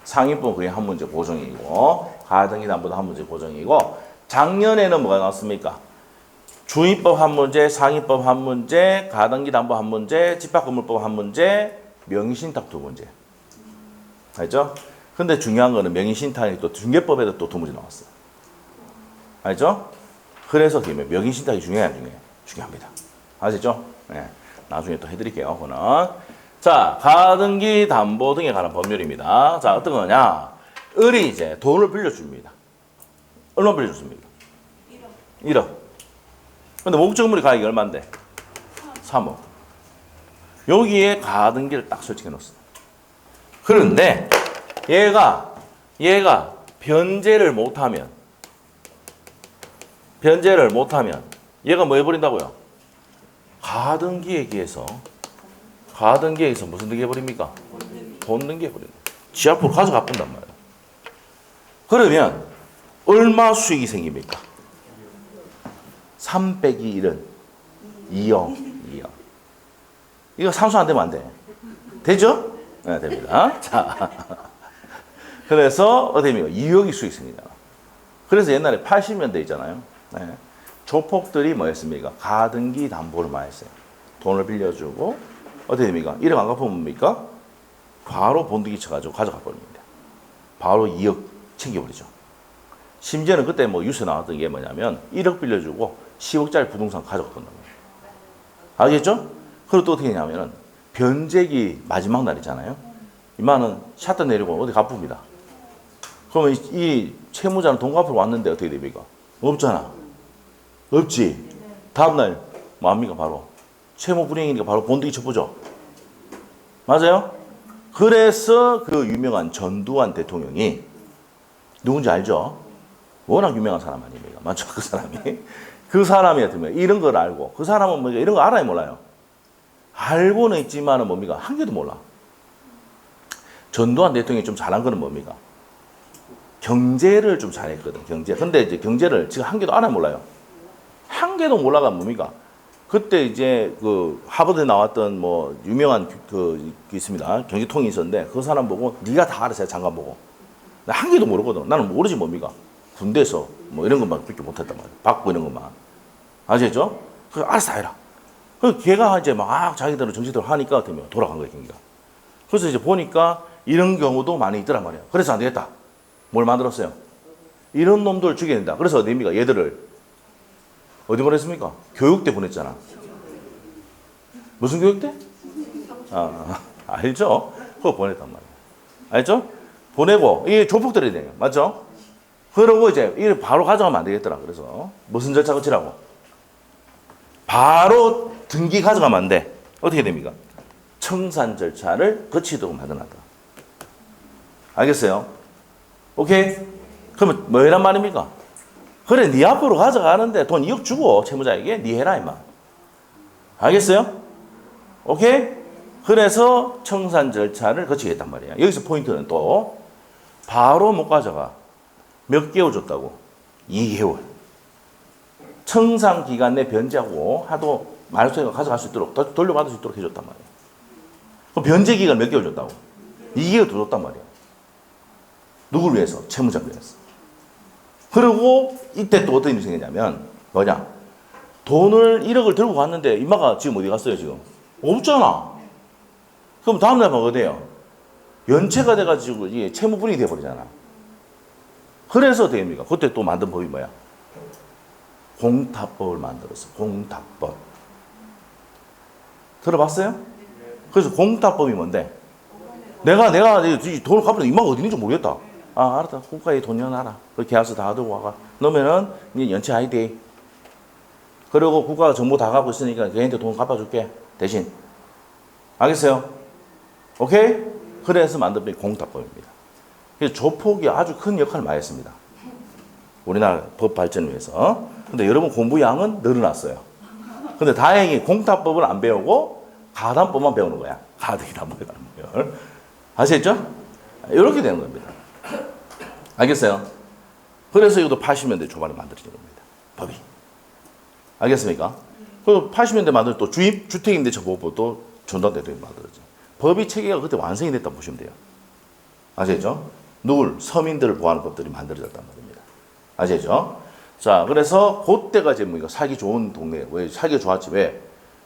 상임법은 거의 한 문제 고정이고 가등기 담보도 한 문제 고정이고 작년에는 뭐가 나왔습니까? 주임법 한 문제, 상임법 한 문제, 가등기 담보 한 문제, 집합건물법 한 문제, 명의신탁 두 문제. 알죠? 근데 중요한 거는 명의신탁이 또 중개법에도 또 두 문제 나왔어요. 알죠? 그래서 명의신탁이 중요해요, 안 중요해요? 중요합니다. 아시죠? 네. 나중에 또 해드릴게요, 그거는. 자, 가등기 담보 등에 관한 법률입니다. 자, 어떤 거냐? 을이 이제 돈을 빌려줍니다. 얼마 빌려줬습니까? 1억. 근데 목적물이 가액이 얼마인데? 3억. 여기에 가등기를 딱 설치해 놓습니다. 그런데 얘가 변제를 못하면 얘가 뭐 해버린다고요? 가등기에 의해서 무슨 등기 해버립니까? 돈 등기 해버립니다. 지 앞으로 가져가 본단 말이에요. 그러면 얼마 수익이 생깁니까? 3 빼기 1은 2억. 이거 상수 안 되면 안 돼. 되죠? 네, 됩니다. 자, 그래서 어떻게 됩니까? 2억이 수익 생기잖아. 그래서 옛날에 80년대 있잖아요. 네. 조폭들이 뭐였습니까? 가등기 담보를 많이 했어요. 돈을 빌려주고 어떻게 됩니까? 1억 안 갚으면 뭡니까? 바로 본드기 쳐가지고 가져가 버립니다. 바로 2억 챙겨버리죠. 심지어는 그때 뭐 뉴스에 나왔던 게 뭐냐면 1억 빌려주고 10억짜리 부동산 가져갔단 말이에요. 알겠죠? 그리고 또 어떻게 했냐면은 변제기 마지막 날 있잖아요. 이만은 샷터 내리고 어디 갚습니다. 그러면 이 채무자는 돈 갚으러 왔는데 어떻게 됩니까? 없잖아. 없지. 다음날 뭐 합니까? 바로 채무 불이행이니까 바로 본득이 쳐보죠. 맞아요? 그래서 그 유명한 전두환 대통령이 누군지 알죠? 워낙 유명한 사람 아닙니까? 맞죠? 그 사람이. 그 사람이 어떻게 이런 걸 알고 그 사람은 뭐 이런 거 알아요? 몰라요? 알고는 있지만은 뭡니까? 한 개도 몰라. 전두환 대통령이 좀 잘한 거는 뭡니까? 경제를 좀 잘했거든. 경제. 근데 이제 경제를 지금 한 개도 알아요? 몰라요? 한 개도 몰라가 뭡니까? 그때 이제 그 하버드에 나왔던 뭐 유명한 그 있습니다. 경제통이 있었는데 그 사람 보고 네가 다 알아서 장관 보고. 나 한 개도 모르거든. 나는 모르지 뭡니까? 군대에서 뭐 이런 것만 그렇게 못했단 말이야. 받고 이런 것만. 아시겠죠? 그 알아서 다 해라. 그 걔가 이제 막 자기들은 정치대로 하니까 되면 돌아간 거예요, 경기가. 그래서 이제 보니까 이런 경우도 많이 있더란 말이에요. 그래서 안 되겠다. 뭘 만들었어요? 이런 놈들 죽여야 된다. 그래서 어디입니까? 얘들을 어디 보냈습니까? 교육대 보냈잖아. 무슨 교육대? 알죠? 그거 보냈단 말이에요. 알죠? 보내고 이게 조폭들이 돼요. 맞죠? 그러고 이제 이걸 바로 가져가면 안 되겠더라. 그래서 무슨 절차 거치라고? 바로 등기 가져가면 안 돼. 어떻게 됩니까? 청산 절차를 거치도록 만들어놨다. 알겠어요? 오케이? 그러면 뭐란 말입니까? 그래, 네 앞으로 가져가는데 돈 2억 주고 채무자에게 네 해라 임마. 알겠어요? 오케이? 그래서 청산 절차를 거치겠단 말이야. 여기서 포인트는 또 바로 못 가져가. 몇 개월 줬다고? 2개월. 청산 기간 내 변제하고 하도 말소해가 가져갈 수 있도록 돌려받을 수 있도록 해줬단 말이야. 그럼 변제 기간 몇 개월 줬다고? 2개월 더 줬단 말이야. 누굴 위해서? 채무자를 위해서. 그리고 이때 또 어떤 일이 생기냐면 뭐냐? 돈을 1억을 들고 갔는데 이마가 지금 어디 갔어요 지금? 없잖아. 그럼 다음날 뭐 어때요? 연체가 돼가지고 이게 채무불이익이 돼버리잖아. 그래서 어떻게 됩니까? 그때 또 만든 법이 뭐야? 공탁법을 만들었어. 공탁법. 들어봤어요? 그래서 공탁법이 뭔데? 내가 이 돈을 갚으려면 이마가 어디 있는지 모르겠다. 아, 알았다. 국가에 돈 내놔라. 그 계약서 다 들고 와가. 넣으면은 이제 연체 아이디. 그리고 국가가 정보 다 갖고 있으니까 걔한테 돈 갚아줄게. 대신. 알겠어요? 오케이? 그래서 만든 법이 공탁법입니다. 그래서 조폭이 아주 큰 역할을 많이 했습니다. 우리나라 법 발전을 위해서. 근데 여러분 공부 양은 늘어났어요. 근데 다행히 공탁법을 안 배우고 가담법만 배우는 거야. 가등기 담보에 관한 걸. 아시겠죠? 이렇게 되는 겁니다. 알겠어요? 그래서 이것도 80년대 초반에 만들어진 겁니다. 법이. 알겠습니까? 그 80년대 만든 또 주택임대처보호법도 전당대회에 만들었죠. 법이 체계가 그때 완성이 됐다 보시면 돼요. 아시죠? 누굴? 서민들을 보호하는 법들이 만들어졌단 말입니다. 아시죠? 자, 그래서 그때가 이제 뭡니까? 살기 좋은 동네. 왜 살기가 좋았지? 왜?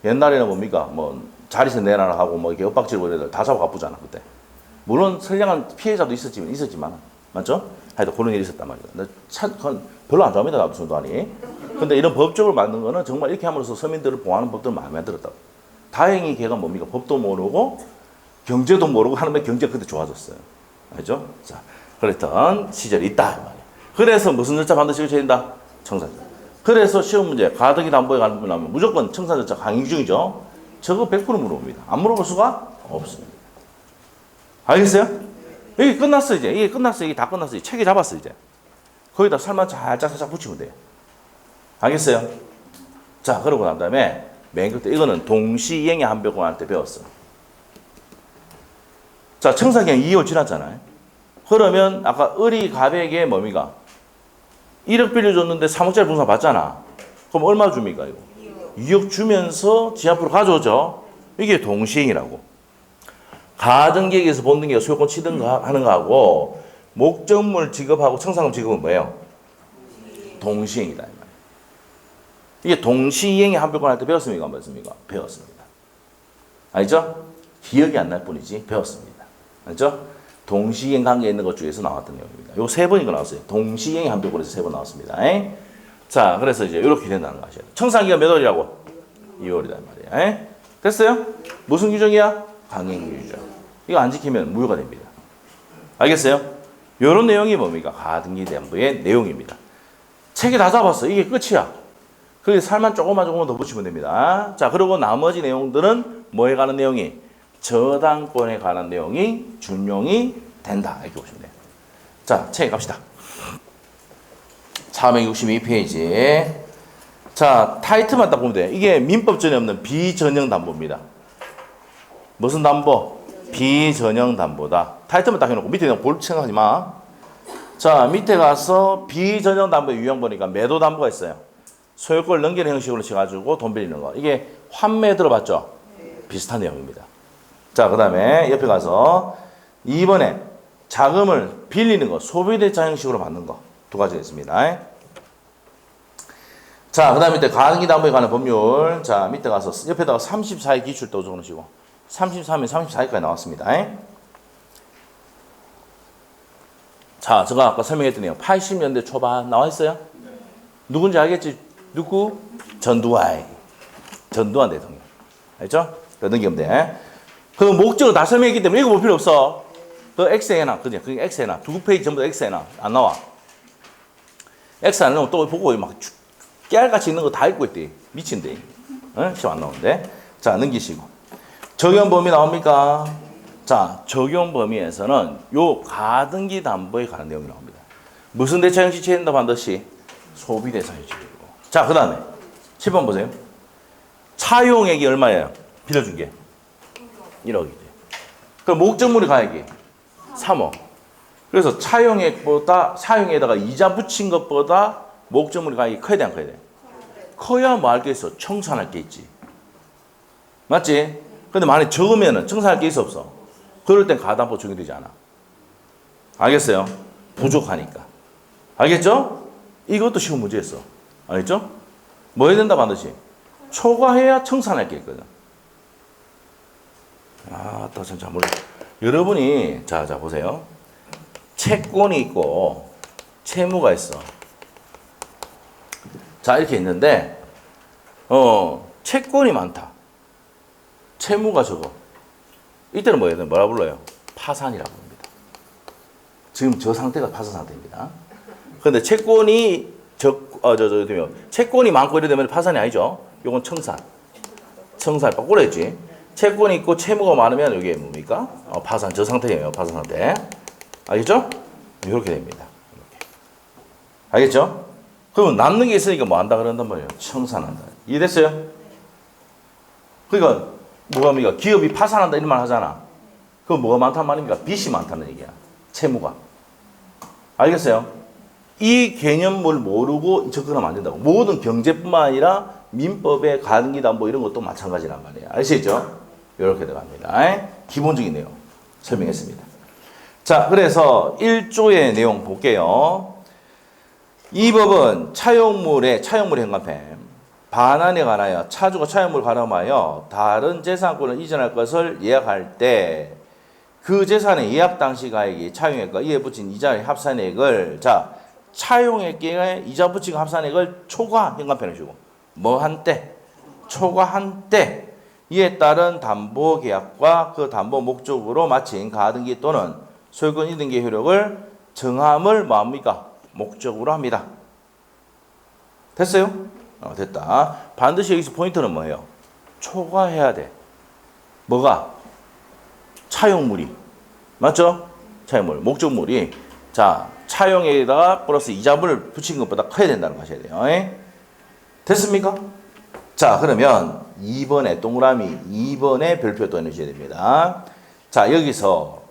옛날에는 뭡니까? 뭐 자리세 내놔라 하고 뭐 이렇게 엇박지르고 이래도 다 사고 가쁘잖아 그때. 물론 선량한 피해자도 있었지만 맞죠? 하여튼 그런 일이 있었단 말이야. 근데 참 그건 별로 안 좋아합니다. 나도 전두환이. 근데 이런 법적으로 만든 거는 정말 이렇게 함으로써 서민들을 보호하는 법들을 마음에 들었다고. 다행히 걔가 뭡니까? 법도 모르고 경제도 모르고 하는데 경제가 그때 좋아졌어요. 알죠? 자, 그랬던 시절이 있다. 말이야. 그래서 무슨 절차 반드시 거쳐야 된다? 청산. 그래서 시험 문제 가등기 담보에 가면 무조건 청산 절차 강의 중이죠. 저거 100% 물어봅니다. 안 물어볼 수가 없습니다. 알겠어요? 이게 끝났어 이제. 이게 끝났어. 이게 다 끝났어. 체계 잡았어 이제. 거기다 살만 살짝 붙이면 돼요. 알겠어요? 자, 그러고 난 다음에 맨 끝에 이거는 동시이행의 한별권할 때 배웠어. 자, 청산기간 2개월 지났잖아요. 그러면 아까 을이 갑에게 뭡니까? 1억 빌려줬는데 3억짜리 분산 받잖아. 그럼 얼마 줍니까 이거? 2억 주면서 지 앞으로 가져오죠. 이게 동시행이라고. 가등기에서 본등기가 소유권 취득 하는 거하고 목적물 지급하고 청산금 지급은 뭐예요? 동시행이다. 이게 동시행의 한별권 할 때 배웠습니까? 안 배웠습니까? 배웠습니다. 알죠? 기억이 안 날 뿐이지 배웠습니다. 알죠? 동시행 관계에 있는 것 중에서 나왔던 내용입니다. 요 3번이가 나왔어요. 동시행의 한별권에서 3번 나왔습니다. 자, 그래서 이제 이렇게 된다는 거 아셔야 돼요. 청산기가 몇 월이라고? 2월이다 말이야. 됐어요? 무슨 규정이야? 강행 규정. 이거 안 지키면 무효가 됩니다. 알겠어요? 요런 내용이 뭡니까? 가등기 담보의 내용입니다. 책이 다 잡았어. 이게 끝이야. 그래서 살만 조금만 더 붙이면 됩니다. 자, 그리고 나머지 내용들은 뭐에 관한 내용이? 저당권에 관한 내용이 준용이 된다. 이렇게 보시면 돼요. 자, 책 갑시다. 462페이지. 자, 타이틀만 딱 보면 돼요. 이게 민법전에 없는 비전형 담보입니다. 무슨 담보? 비전형 담보다. 타이틀만 딱 해놓고 밑에 볼 생각하지 마. 자, 밑에 가서 비전형 담보의 유형 보니까 매도 담보가 있어요. 소유권을 넘기는 형식으로 해가지고 돈 빌리는 거. 이게 환매 들어봤죠? 비슷한 내용입니다. 자, 그 다음에 옆에 가서 2번에 자금을 빌리는 거, 소비대차 형식으로 받는 거. 두 가지가 있습니다. 자, 그 다음에 밑에 가등기 담보에 관한 법률. 자, 밑에 가서 옆에다가 34일 기출 또 적어놓으시고. 33일, 34일까지 나왔습니다. 자, 제가 아까 설명했던 내용. 80년대 초반 나와 있어요? 누군지 알겠지? 누구? 전두환 대통령. 알죠? 넘기면 돼. 그 목적을 다 설명했기 때문에 이거 볼 필요 없어. 그 X 해놔. 그냥 그게 X 해놔. 두 페이지 전부 다 X 해놔. 안 나와. X 안 나오면 또 보고 막 깨알같이 있는 거 다 읽고 있대. 미친데. 시험 안 나오는데. 자, 넘기시고. 적용 범위 나옵니까? 자, 적용 범위에서는 요 가등기 담보에 관한 내용이 나옵니다. 무슨 대차 형식 취해야 반드시? 소비대차 형식이고. 자, 그 다음에 7번 보세요. 차용액이 얼마예요? 빌려준 게 1억이죠. 그럼 목적물이 가액이 3억. 그래서 차용액보다 사용에다가 이자 붙인 것보다 목적물이 가액이 커야 돼, 안 커야 돼? 커야 뭐 할 게 있어? 청산할 게 있지. 맞지? 근데 만약에 적으면은 청산할 게 있어 없어? 그럴 땐 가담보 적용되지 않아. 알겠어요? 부족하니까. 알겠죠? 이것도 쉬운 문제였어. 알겠죠? 뭐 해야 된다 반드시? 초과해야 청산할 게 있거든. 아, 또 진짜 모르겠어. 여러분이 자 보세요. 채권이 있고 채무가 있어. 자, 이렇게 있는데 채권이 많다. 채무가 적어. 이때는 뭐라 불러요? 파산이라고 합니다. 지금 저 상태가 파산 상태입니다. 그런데 채권이 채권이 많고 이래 되면 파산이 아니죠. 요건 청산. 청산 바꾸랬지. 채권이 있고 채무가 많으면 이게 뭡니까? 파산. 저 상태예요. 파산 상태. 알겠죠? 이렇게 됩니다. 이렇게. 알겠죠? 그럼 남는 게 있으니까 뭐 한다 그런단 말이에요. 청산한다. 이해됐어요? 그러니까 뭐가 기업이 파산한다 이런 말 하잖아. 그럼 뭐가 많단 말입니까? 빚이 많다는 얘기야. 채무가. 알겠어요? 이 개념을 모르고 접근하면 안 된다고. 모든 경제뿐만 아니라 민법의 가등기담보 이런 것도 마찬가지란 말이에요. 아시죠? 이렇게 들어갑니다. 기본적인 내용 설명했습니다. 자, 그래서 1조의 내용 볼게요. 이 법은 차용물의 현관팸 반환에 관하여 차주가 차용물을 가름하여 다른 재산권을 이전할 것을 예약할 때 그 재산의 예약 당시 가액이 차용액과 이에 붙인 이자의 합산액을 차용액에 이자 붙이고 합산액을 초과 현관편에 주고 뭐한 때? 초과한 때 이에 따른 담보 계약과 그 담보 목적으로 마친 가등기 또는 소유권 이등기 효력을 정함을 뭐합니까? 목적으로 합니다. 됐어요? 됐다. 반드시 여기서 포인트는 뭐예요? 초과해야 돼. 뭐가? 차용물이. 맞죠? 차용물. 목적물이. 차용에다가 플러스 이자분을 붙인 것보다 커야 된다는 거 하셔야 돼요. 됐습니까? 그러면 2번에 동그라미 2번에 별표 또 해주셔야 됩니다. 여기서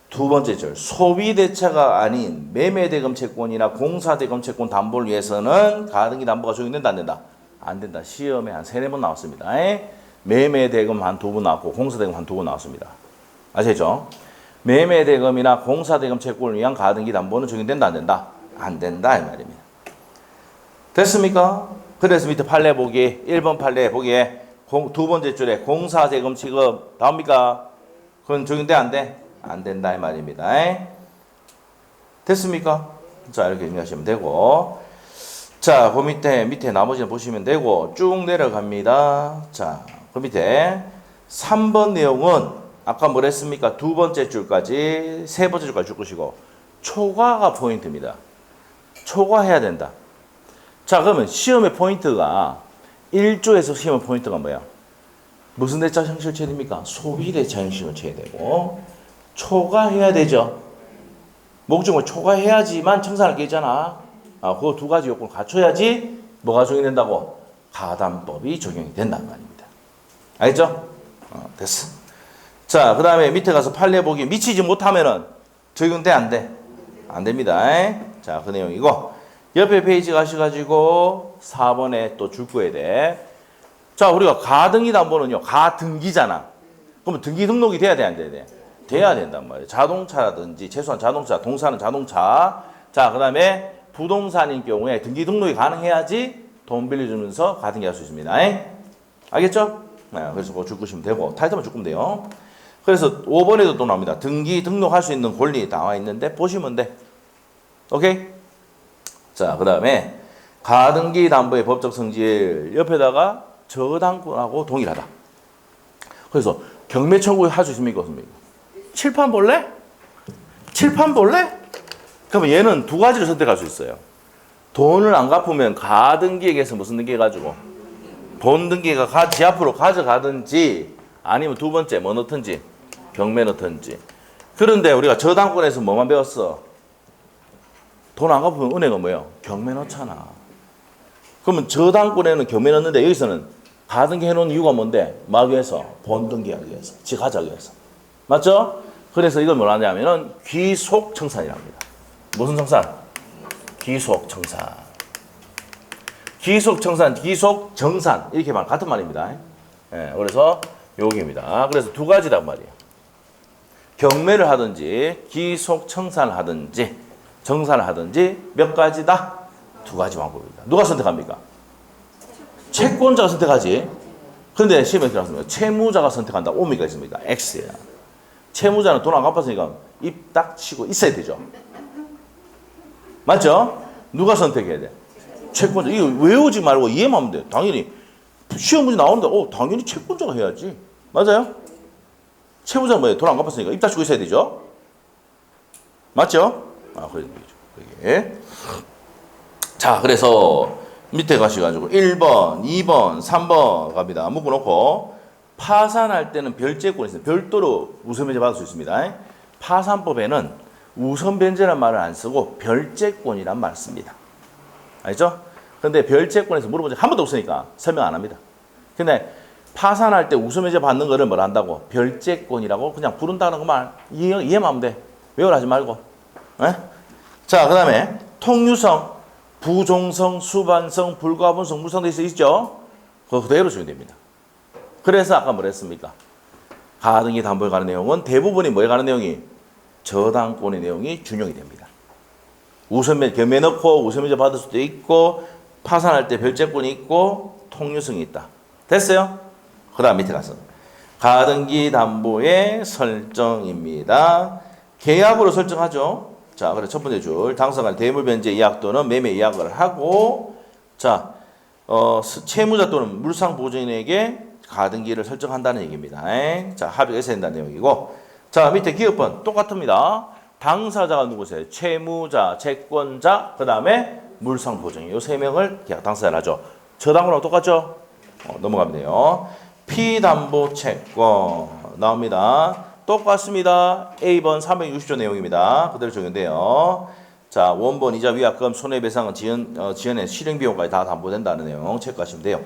두 번째 줄 소비대차가 아닌 매매대금 채권이나 공사대금 채권 담보를 위해서는 가등기 담보가 적용된다 안 된다? 안 된다. 시험에 한 3-4번 나왔습니다. 매매대금 한 2번 나왔고 공사대금 한 2번 나왔습니다. 아시죠? 매매대금이나 공사대금 채권을 위한 가등기 담보는 적용된다 안 된다? 안 된다 이 말입니다. 됐습니까? 그래서 밑에 판례 보기 1번 판례 보기에 두 번째 줄에 공사대금 취급 나옵니까? 그건 적용돼 안 돼? 안 된다 이 말입니다. 됐습니까? 이렇게 정리하시면 되고 그 밑에 나머지는 보시면 되고 쭉 내려갑니다. 그 밑에 3번 내용은 아까 뭘 했습니까? 두 번째 줄까지 세 번째 줄까지 줄 것이고 초과가 포인트입니다. 초과해야 된다. 그러면 시험의 포인트가 1조에서 시험의 포인트가 뭐야? 무슨 대차 형식을 쳐야 됩니까? 소비대차 형식을 쳐야 되고 초과해야 되죠. 목적을 초과해야지만 청산할 게 있잖아. 그 두 가지 요건을 갖춰야지 뭐가 적용된다고? 가담법이 적용이 된다는 말입니다. 알겠죠? 됐어. 그 다음에 밑에 가서 판례 보기 미치지 못하면은 적용돼 안 돼? 안 됩니다. 그 내용이고 옆에 페이지 가셔가지고 4번에 또 줄 거야 돼. 우리가 가등기 담보는요 가등기잖아. 그러면 등기 등록이 돼야 돼 안 돼야 돼? 돼야 된단 말이에요. 자동차라든지 최소한 자동차, 동사는 자동차. 그 다음에 부동산인 경우에 등기 등록이 가능해야지 돈 빌려주면서 가등기 할 수 있습니다. 알겠죠? 그래서 그거 줄 거시면 되고 타이틀만 줄 거면 돼요. 그래서 5번에도 또 나옵니다. 등기 등록할 수 있는 권리 나와 있는데 보시면 돼. 오케이? 그 다음에 가등기 담보의 법적 성질 옆에다가 저당권하고 동일하다. 그래서 경매 청구 할 수 있습니까? 없습니까? 칠판 볼래? 칠판 볼래? 그러면 얘는 두 가지를 선택할 수 있어요. 돈을 안 갚으면 가등기에게서 무슨 등기 해가지고 본 등기가 지 앞으로 가져가든지 아니면 두 번째 뭐 넣든지 경매 넣든지. 그런데 우리가 저당권에서 뭐만 배웠어? 돈 안 갚으면 은행은 뭐예요? 경매 넣잖아. 그러면 저당권에는 경매 넣는데 여기서는 가등기 해놓은 이유가 뭔데? 막 위해서 본 등기하기 위해서 지 가져가기 위해서. 맞죠? 그래서 이걸 뭐라 하냐면은 귀속청산이라고 합니다. 무슨 청산? 귀속청산. 귀속청산, 귀속정산 이렇게 말 같은 말입니다. 그래서 여기입니다. 그래서 두 가지란 말이에요. 경매를 하든지 귀속청산을 하든지 정산을 하든지 몇 가지다? 두 가지 방법입니다. 누가 선택합니까? 채권자가 선택하지. 그런데 시험에 들어왔습니다. 채무자가 선택한다. 오미가 있습니까? X야. 채무자는 돈 안 갚았으니까 입 딱 치고 있어야 되죠. 맞죠? 누가 선택해야 돼? 채권자. 이거 외우지 말고 이해만 하면 돼. 당연히 시험 문제 나오는데 당연히 채권자가 해야지. 맞아요? 채무자는 뭐예요? 돈 안 갚았으니까 입 딱 치고 있어야 되죠. 맞죠? 그게. 그래서 밑에 가셔가지고 1번, 2번, 3번 갑니다. 묶어놓고 파산할 때는 별제권이 있어요. 별도로 우선변제 받을 수 있습니다. 파산법에는 우선변제란 말을 안 쓰고 별제권이란 말을 씁니다. 알죠? 근데 별제권에서 물어본 적이 한 번도 없으니까 설명 안 합니다. 근데 파산할 때 우선변제 받는 거를 뭐라 한다고? 별제권이라고 그냥 부른다는 것만 이해만 하면 돼. 외우라 하지 말고. 그 다음에 통유성. 부종성, 수반성, 불가분성, 물성돼 있죠? 그거 그대로 적용이 됩니다. 그래서 아까 뭐라 했습니까? 가등기 담보에 관한 내용은 대부분이 뭐에 관한 내용이? 저당권의 내용이 준용이 됩니다. 우선면 겸해 넣고 우선면제 받을 수도 있고 파산할 때 별채권이 있고 통유성이 있다. 됐어요? 그 다음 밑에 가서 가등기 담보의 설정입니다. 계약으로 설정하죠. 자, 그래 첫 번째 줄 당사자 간 대물 변제 이약 또는 매매 이약을 하고 자, 채무자 또는 물상 보증인에게 가등기를 설정한다는 얘기입니다. 자, 합의가 있어야 된다는 내용이고 자, 밑에 기업번 똑같습니다. 당사자가 누구세요? 채무자, 채권자, 그 다음에 물상 보증인 이 세 명을 계약 당사자를 하죠. 저당권하고 똑같죠? 넘어가면 돼요. 피담보 채권 나옵니다. 똑같습니다. A번 360조 내용입니다. 그대로 적용돼요. 자, 원본 이자 위약금 손해배상은 지연의 실행비용까지 다 담보된다는 내용 체크하시면 돼요.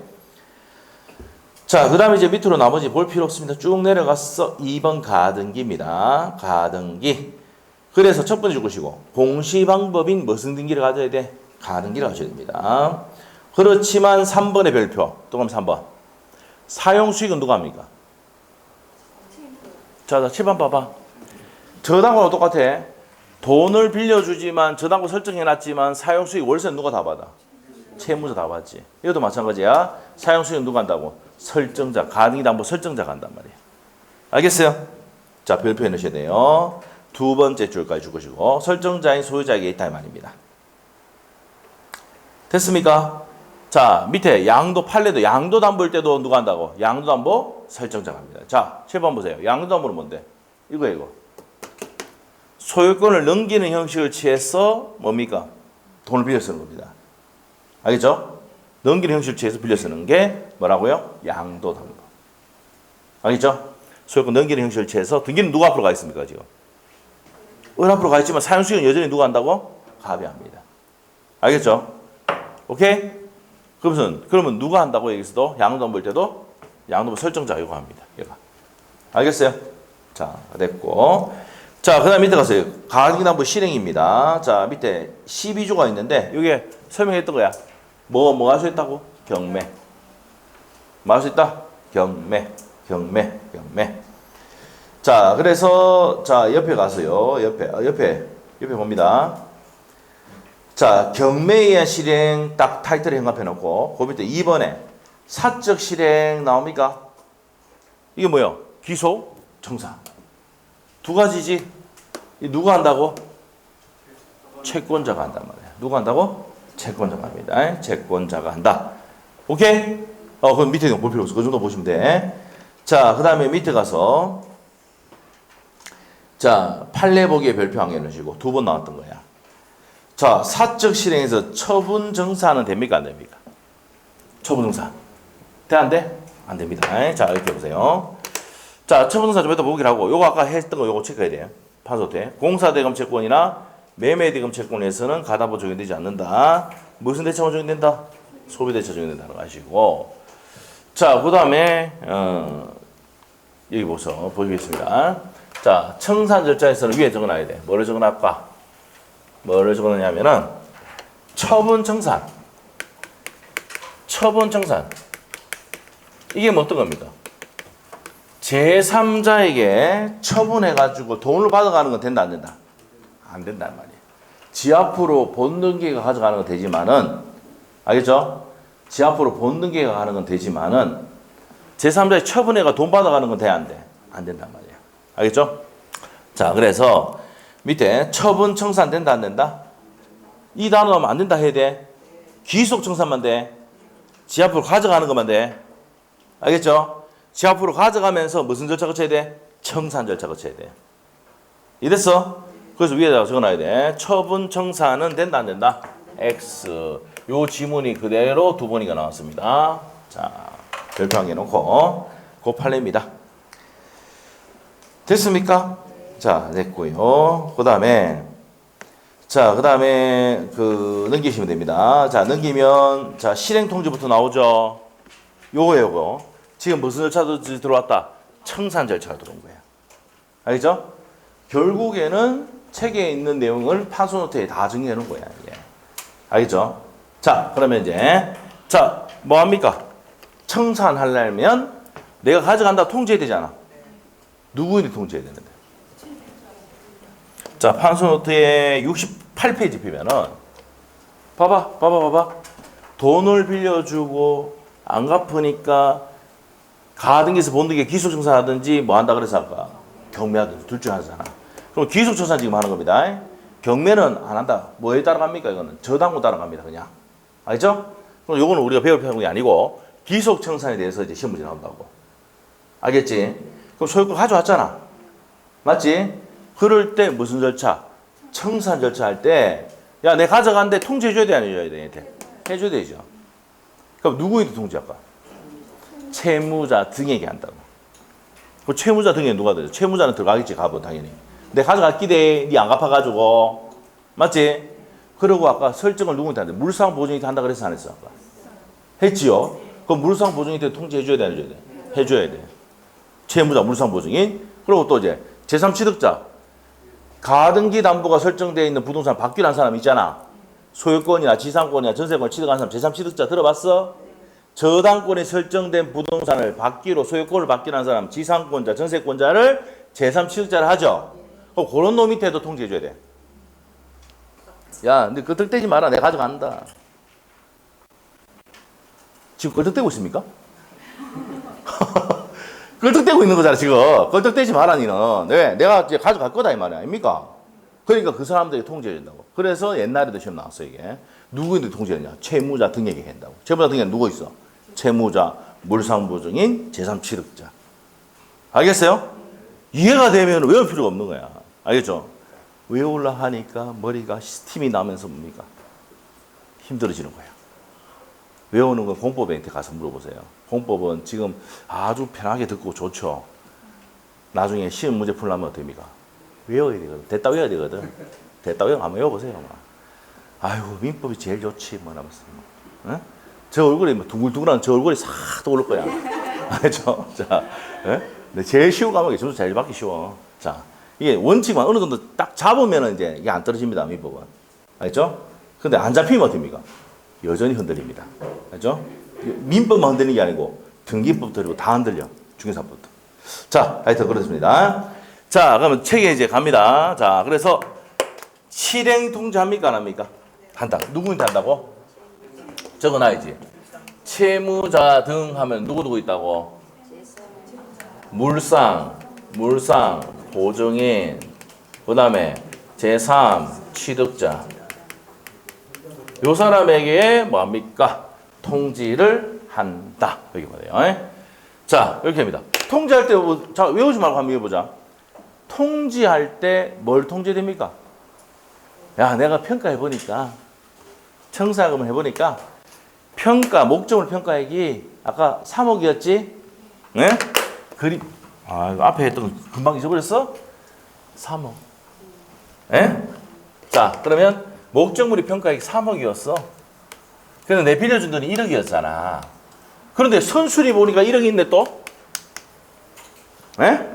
자, 그 다음에 이제 밑으로 나머지 볼 필요 없습니다. 쭉 내려가서 2번 가등기입니다. 가등기. 그래서 첫 번째 줄 것이고 공시방법인 무슨 등기를 가져야 돼? 가등기를 가져야 됩니다. 그렇지만 3번의 별표 또 가면 3번 사용수익은 누가 합니까? 자, 7번 봐봐. 저당권은 똑같아. 돈을 빌려주지만 저당권 설정해놨지만 사용수익 월세는 누가 다 받아? 채무자 다 받지. 이것도 마찬가지야. 사용수익은 누가 한다고? 설정자, 가등기 담보 설정자가 한단 말이야. 알겠어요? 자, 별표에 넣으셔야 돼요. 두 번째 줄까지 줄 것이고 설정자인 소유자에게 있다 이 말입니다. 됐습니까? 자, 밑에 양도 판례도 양도 담보일 때도 누가 한다고? 양도 담보 설정자가 합니다. 자, 7번 보세요. 양도 담보는 뭔데? 이거. 소유권을 넘기는 형식을 취해서 뭡니까? 돈을 빌려 쓰는 겁니다. 알겠죠? 넘기는 형식을 취해서 빌려 쓰는 게 뭐라고요? 양도 담보. 알겠죠? 소유권 넘기는 형식을 취해서 등기는 누가 앞으로 가 있습니까, 지금? 은 앞으로 가 있지만 사용수익은 여전히 누가 한다고? 갑이 합니다. 알겠죠? 오케이? 그러면 누가 한다고 여기서도 양도담보일 때도 양도담보 설정자 이거 합니다. 얘가. 알겠어요? 자, 됐고. 자, 그 다음 밑에 가세요. 가등기담보 실행입니다. 자, 밑에 12조가 있는데 이게 설명했던 거야. 뭐 할 수 있다고? 경매. 뭐 할 수 있다? 경매. 자, 그래서 자, 옆에 가서요. 옆에 봅니다. 자, 경매에 의한 실행 딱 타이틀에 형합해 놓고 그 밑에 2번에 사적 실행 나옵니까? 이게 뭐예요? 기소, 청산. 두 가지지. 이 누가 한다고? 채권자가 한단 말이야. 누가 한다고? 채권자가 합니다. 채권자가 한다. 오케이? 그럼 밑에 볼 필요 없어. 그 정도 보시면 돼. 자, 그 다음에 밑에 가서 자, 판례 보기에 별표 한 개 넣으시고 두 번 나왔던 거야. 자, 사적 실행에서 처분 정사는 됩니까? 안 됩니까? 처분 정사. 돼? 안 돼? 안 됩니다. 자, 이렇게 보세요. 자, 처분 정사 좀 이따 보기를 하고 요거 아까 했던 거 요거 체크해야 돼요. 판소 돼. 공사대금 채권이나 매매대금 채권에서는 가담보 적용되지 않는다. 무슨 대처가 적용된다? 소비대처 적용된다는 거 아시고. 자, 그 다음에 여기 보시겠습니다. 자, 청산 절차에서는 위에 적어놔야 돼. 뭐를 적어놨까? 뭐를 적어놓냐면은 처분 청산. 이게 뭐 어떤 겁니까? 제3자에게 처분해가지고 돈을 받아가는 건 된다 안 된다? 안 된단 말이에요. 지 앞으로 본등기가 가져가는 건 되지만은 알겠죠? 지 앞으로 본등기가 가는 건 되지만은 제3자의 처분해가 돈 받아가는 건 돼 안 돼? 안 된단 말이에요. 알겠죠? 자, 그래서 밑에 처분 청산 된다 안 된다? 이 단어 하면 안 된다 해야 돼. 귀속 청산만 돼. 지 앞으로 가져가는 것만 돼. 알겠죠? 지 앞으로 가져가면서 무슨 절차 거쳐야 돼? 청산 절차 거쳐야 돼. 이랬어? 그래서 위에다가 적어놔야 돼. 처분 청산은 된다 안 된다? X. 요 지문이 그대로 두 번이가 나왔습니다. 자, 별표 한 개 놓고 그 판례입니다. 됐습니까? 자, 됐고요. 그 다음에 넘기시면 됩니다. 자, 넘기면 자, 실행 통지부터 나오죠. 요거. 지금 무슨 절차도 들어왔다? 청산 절차가 들어온 거예요. 알겠죠? 결국에는 책에 있는 내용을 판소 노트에 다 정리해 놓은 거야. 이게. 알겠죠? 자, 그러면 이제 자, 뭐 합니까? 청산하려면 내가 가져간다 통지해야 되잖아. 누구인지 통지해야 되는데. 자, 판소노트의 68페이지 보면은 봐봐. 돈을 빌려주고 안 갚으니까 가등기에서 본등기에 기속청산하든지 뭐 한다 그래서 아까 경매하든지 둘 중 하나잖아. 그럼 기속청산 지금 하는 겁니다. 경매는 안 한다. 뭐에 따라갑니까? 이거는 저당고 따라갑니다. 그냥. 알죠? 그럼 요거는 우리가 배울 표현이 아니고 기속청산에 대해서 이제 시험 문제 나온다고. 알겠지? 그럼 소유권 가져왔잖아. 맞지? 그럴 때 무슨 절차? 청산 절차 할 때, 야, 내 가져간데 통지해줘야 돼, 안 해줘야 돼? 해줘야 되죠. 그럼 누구에게 통지할까? 채무자 등에게 한다고. 그 채무자 등에 누가 들어? 채무자는 들어가겠지, 값은 당연히. 내 가져갔기대, 니 안 갚아가지고. 맞지? 그러고 아까 설정을 누구한테 한대? 물상보증인한테 한다 그래서 안 했어, 아까. 했지요? 그럼 물상보증인한테 통지해줘야 돼, 안 해줘야 돼? 해줘야 돼. 채무자, 물상보증인. 그리고 또 이제 제3취득자. 가등기 담보가 설정되어 있는 부동산 받기로 한 사람 있잖아. 소유권이나 지상권이나 전세권을 취득한 사람 제3취득자 들어봤어? 저당권이 설정된 부동산을 받기로 소유권을 받기로 한 사람 지상권자, 전세권자를 제3취득자를 하죠. 그럼 그런 놈 밑에도 통지해줘야 돼. 야, 근데 끄떡대지 마라. 내가 가져간다. 지금 끄떡대고 있습니까? 껄떡대고 있는 거잖아, 지금. 껄떡대지 마라, 니는. 네, 내가 이제 가져갈 거다, 이 말이야. 아닙니까? 그러니까 그 사람들이 통지해야 된다고. 그래서 옛날에도 시험 나왔어, 이게. 누구인데 통지했냐? 채무자 등에게 한다고. 채무자 등에는 누구 있어? 채무자, 물상보증인, 제3취득자. 알겠어요? 이해가 되면 외울 필요가 없는 거야. 알겠죠? 외우려 하니까 머리가 스팀이 나면서 뭡니까? 힘들어지는 거야. 외우는 건 공법한테 가서 물어보세요. 공법은 지금 아주 편하게 듣고 좋죠. 나중에 시험 문제 풀려면 어떻습니까? 외워야 되거든. 됐다 외워야 되거든. 됐다 외워 한번 외워보세요. 아이고 민법이 제일 좋지 뭐 하면서. 응? 저 얼굴이 뭐 둥글둥글한 저 얼굴이 싹 떠오를 거야. 알죠? 자, 네? 제일 쉬운 과목이 점수 제일 받기 쉬워. 자, 이게 원칙만 어느 정도 딱 잡으면 이제 이게 안 떨어집니다. 민법은. 알죠? 근데 안 잡히면 어떻습니까? 여전히 흔들립니다. 알죠? 민법만 흔들리는 게 아니고 등기법부터 그리고 다 흔들려. 중개사법부터. 자, 하여튼 그렇습니다. 자, 그러면 책에 이제 갑니다. 자, 그래서 실행 통지합니까? 안 합니까? 한다. 누구한테 한다고? 적어놔야지. 채무자 등 하면 누구 있다고? 물상, 보증인, 그 다음에 제3 취득자. 요 사람에게 뭐합니까? 통지를 한다. 여기 보세요. 자, 이렇게 합니다. 통지할 때, 자, 외우지 말고 한번 해보자. 통지할 때 뭘 통지됩니까? 야, 내가 평가해보니까, 청사금을 해보니까, 목적물 평가액이 아까 3억이었지? 네? 앞에 했던 거 금방 잊어버렸어? 3억. 예? 자, 그러면 목적물이 평가액이 3억이었어. 그런데 내 빌려준 돈이 1억이었잖아. 그런데 선순위 보니까 1억이 있네 또? 예?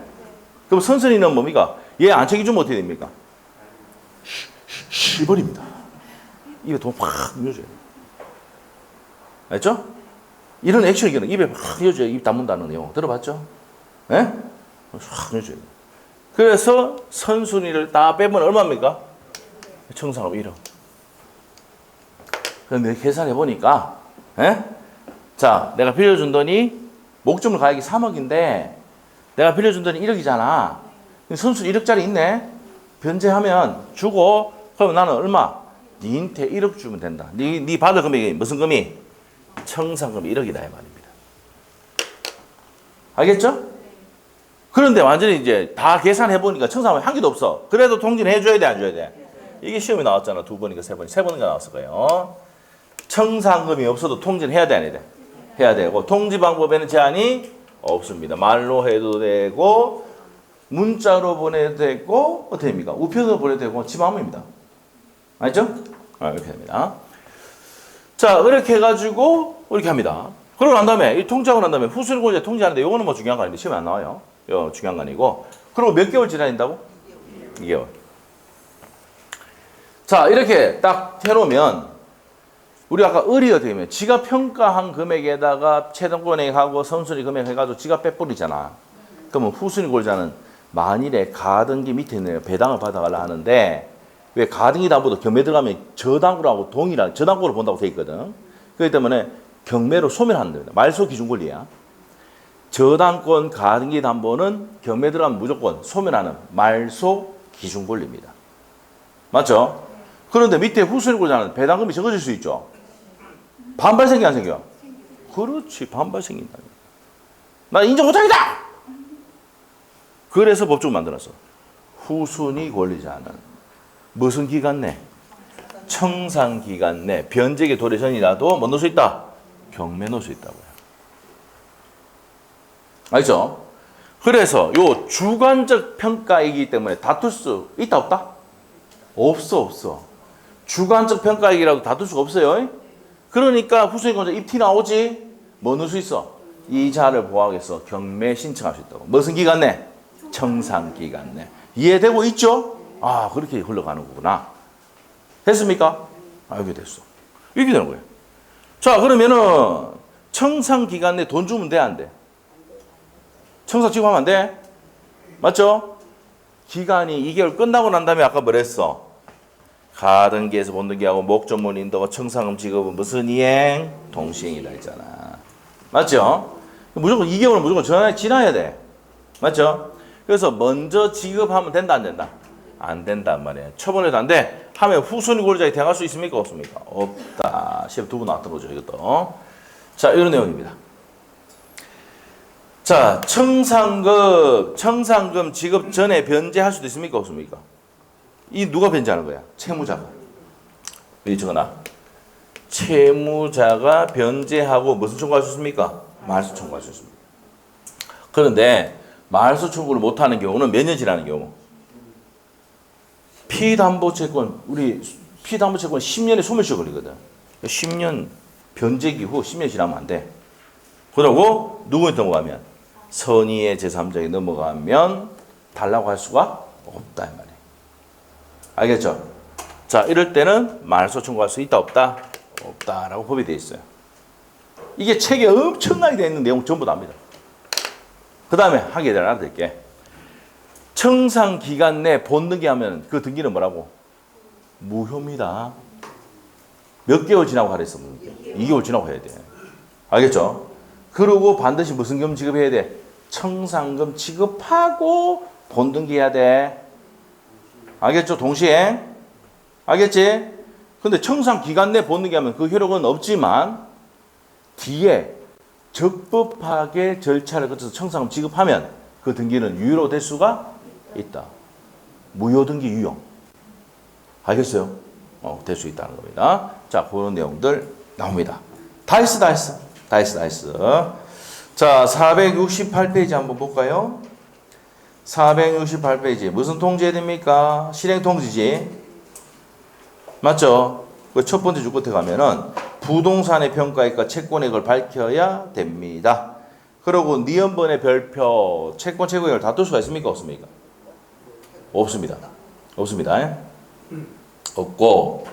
그럼 선순위는 뭡니까? 얘 안 챙겨주면 어떻게 됩니까? 실버립니다. 입에 돈 확 넣어줘요. 알죠? 이런 액션이거든. 입에 확 넣어줘요. 입 다문다는 내용. 들어봤죠? 예? 확 넣어줘요. 그래서 선순위를 다 빼면 얼마입니까? 청산하고 1억. 그런데 계산해보니까, 예? 자, 내가 빌려준 돈이 목적물 가액이 3억인데, 내가 빌려준 돈이 1억이잖아. 선수 1억짜리 있네? 변제하면 주고, 그럼 나는 얼마? 니한테 1억 주면 된다. 니 받을 금액이 무슨 금이? 청산금이 1억이다, 이 말입니다. 알겠죠? 그런데 완전히 이제 다 계산해보니까 청산금이 한 개도 없어. 그래도 통지는 해줘야 돼, 안 줘야 돼? 이게 시험에 나왔잖아. 2번인가 3번. 3번인가 나왔을 거예요. 청산금이 없어도 통지는 해야 돼, 안 해야 돼? 해야 되고, 통지 방법에는 제한이 없습니다. 말로 해도 되고, 문자로 보내도 되고, 어떻게 됩니까? 우편으로 보내도 되고, 지 마음입니다. 알죠? 이렇게 됩니다. 자, 이렇게 해가지고, 이렇게 합니다. 그러고 난 다음에, 이 통지하고 난 다음에 후순위권자 통지하는데, 요거는 뭐 중요한 거 아닌데, 시험에 안 나와요. 요 중요한 거 아니고. 그리고 몇 개월 지나야 된다고? 2개월. 자, 이렇게 딱 해놓으면, 우리 아까 을이 어떻게 하면 지가 평가한 금액에다가 최종권액하고 선순위 금액 해가지고 지가 빼버리잖아. 그러면 후순위 권자는 만일에 가등기 밑에 있는 배당을 받아가려 하는데 왜 가등기 담보도 경매 들어가면 저당구라고 동일한 저당구를 본다고 돼 있거든. 그렇기 때문에 경매로 소멸하는 겁니다. 말소 기준 권리야. 저당권 가등기 담보는 경매 들어가면 무조건 소멸하는 말소 기준 권리입니다. 맞죠? 그런데 밑에 후순위 권자는 배당금이 적어질 수 있죠. 반발 생겨 안 생겨? 그렇지, 반발 생긴다. 나 인정 못하겠다. 그래서 법적을 만들었어. 후순위 권리자는 무슨 기간 내? 청산 기간 내 변제기 도래 전이라도 뭐 넣을 수 있다? 경매 넣을 수 있다고요. 알죠? 그래서 요 주관적 평가이기 때문에 다툴 수 있다 없다? 없어. 주관적 평가이기라도 다툴 수가 없어요. 그러니까 후순위 권자 입티 나오지? 뭐 넣을 수 있어? 이자를 보호하기 위해서 경매 신청할 수 있다고. 무슨 기간 내? 청산 기간 내. 이해되고 있죠? 아, 그렇게 흘러가는 거구나. 됐습니까? 아, 여기 됐어. 이렇게 되는 거예요. 자, 그러면은 청산 기간 내 돈 주면 돼, 안 돼? 청산 지급하면 안 돼? 맞죠? 기간이 2개월 끝나고 난 다음에 아까 뭐랬어? 가등기에서 본등기하고 목적문 인도가 청산금 지급은 무슨 이행? 동시행이다 했잖아. 맞죠? 무조건 2개월은 무조건 전에 지나야 돼. 맞죠? 그래서 먼저 지급하면 된다 안 된다? 안 된단 말이에요. 처분해도 안 돼. 하면 후순위 권리자에 대항할 수 있습니까? 없습니까? 없다. 시험 두 번 나왔던 거죠, 이것도. 자, 이런 내용입니다. 자, 청산금 지급 전에 변제할 수도 있습니까? 없습니까? 이 누가 변제하는 거야? 채무자가. 여기 적어놔. 채무자가 변제하고 무슨 청구할 수 있습니까? 말소 청구할 수 있습니다. 그런데 말소 청구를 못하는 경우는 몇 년 지나는 경우? 피담보채권, 우리 피담보채권 10년에 소멸시효 걸리거든. 10년 변제기 후 10년 지나면 안 돼. 그러고 누구한테 넘어가면? 선의의 제3자에게 넘어가면 달라고 할 수가 없다 이 말이에요. 알겠죠? 자, 이럴 때는 말소 청구할 수 있다 없다? 없다라고 법이 되어 있어요. 이게 책에 엄청나게 되어 있는 내용 전부 다입니다. 그 다음에 하게 될 알아들게. 청산 기간 내 본등기 하면 그 등기는 뭐라고? 무효입니다. 몇 개월 지나고 하랬어? 2개월 지나고 해야 돼. 알겠죠? 그리고 반드시 무슨 금 지급해야 돼? 청산금 지급하고 본등기 해야 돼. 알겠죠? 동시에. 알겠지? 근데 청산 기간 내 본등기 하면 그 효력은 없지만 뒤에 적법하게 절차를 거쳐서 청산금 지급하면 그 등기는 유효로 될 수가 있다. 무효 등기 유효. 알겠어요? 될 수 있다는 겁니다. 자, 그런 내용들 나옵니다. 다 했어. 자, 468페이지 한번 볼까요? 468페이지. 무슨 통지해야 됩니까? 실행 통지지. 맞죠? 그 첫 번째 줄 끝에 가면은 부동산의 평가액과 채권액을 밝혀야 됩니다. 그리고 니은번의 별표, 채권 채권액을 다툴 수가 있습니까? 없습니까? 없습니다. 없고,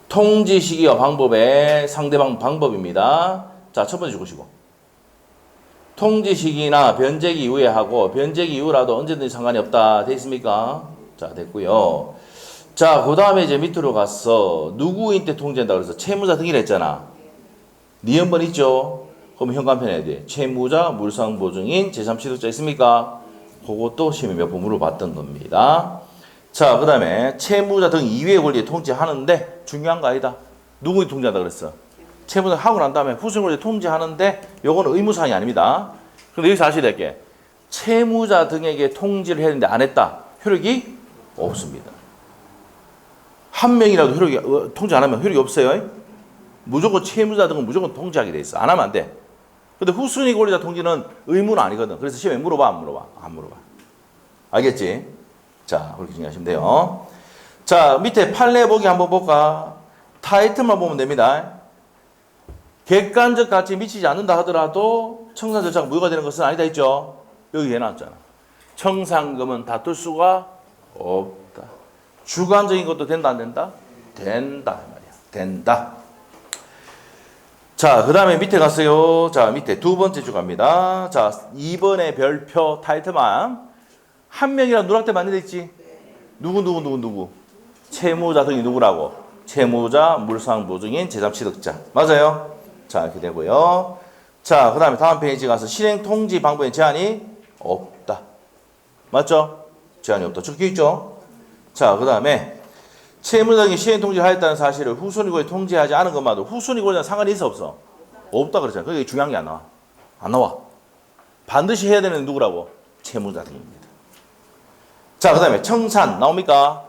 통지 시기와 방법의 상대방 방법입니다. 자, 첫 번째 주시고. 통지 시기나 변제기 이후에 하고, 변제기 이후라도 언제든지 상관이 없다. 돼 있습니까? 자, 됐고요. 자, 그 다음에 이제 밑으로 가서, 누구인 때 통지한다 그래서 채무자 등이라 했잖아. 니은번 있죠? 그럼 현관편 해야 돼. 채무자, 물상보증인, 제3취득자 있습니까? 그것도 시험에 몇 번 물어봤던 겁니다. 자, 그 다음에 채무자 등 이외의 권리에 통지하는데 중요한 거 아니다. 누구에 통지한다 그랬어? 채무자 하고 난 다음에 후순위 권리에 통지하는데 요거는 의무사항이 아닙니다. 근데 여기서 아셔야 될 게 채무자 등에게 통지를 했는데 안 했다. 효력이 없습니다. 한 명이라도 효력이 통지 안 하면 효력이 없어요. 무조건 채무자 등은 무조건 통지하게 돼 있어. 안 하면 안 돼. 근데 후순위 권리자 통지는 의무는 아니거든. 그래서 시험에 물어봐 안 물어봐? 안 물어봐. 알겠지? 자, 그렇게 정리하시면 돼요. 자, 밑에 판례 보기 한번 볼까? 타이틀만 보면 됩니다. 객관적 가치에 미치지 않는다 하더라도 청산 절차가 무효가 되는 것은 아니다 했죠? 여기 해놨잖아. 청산금은 다툴 수가 없다. 주관적인 것도 된다 안 된다? 된다 말이야. 된다. 자, 그 다음에 밑에 갔어요. 자, 밑에 두 번째 줄 갑니다. 자, 2번의 별표 타이틀만 한 명이랑 누락돼 맞는 데 있지? 누구? 채무자 등이 누구라고? 채무자, 물상보증인, 제3취득자. 맞아요? 자, 이렇게 되고요. 자, 그 다음에 다음 페이지 가서 실행 통지 방법에 제한이 없다. 맞죠? 제한이 없다. 적혀 있죠? 자, 그 다음에 채무자 등이 실행 통지를 하였다는 사실을 후순위고에 통지하지 않은 것만도 후순위고랑 상관이 있어 없어? 없다 그랬잖아. 그게 중요한 게 안 나와. 안 나와. 반드시 해야 되는 누구라고? 채무자 등입니다. 자, 그 다음에 청산 나옵니까?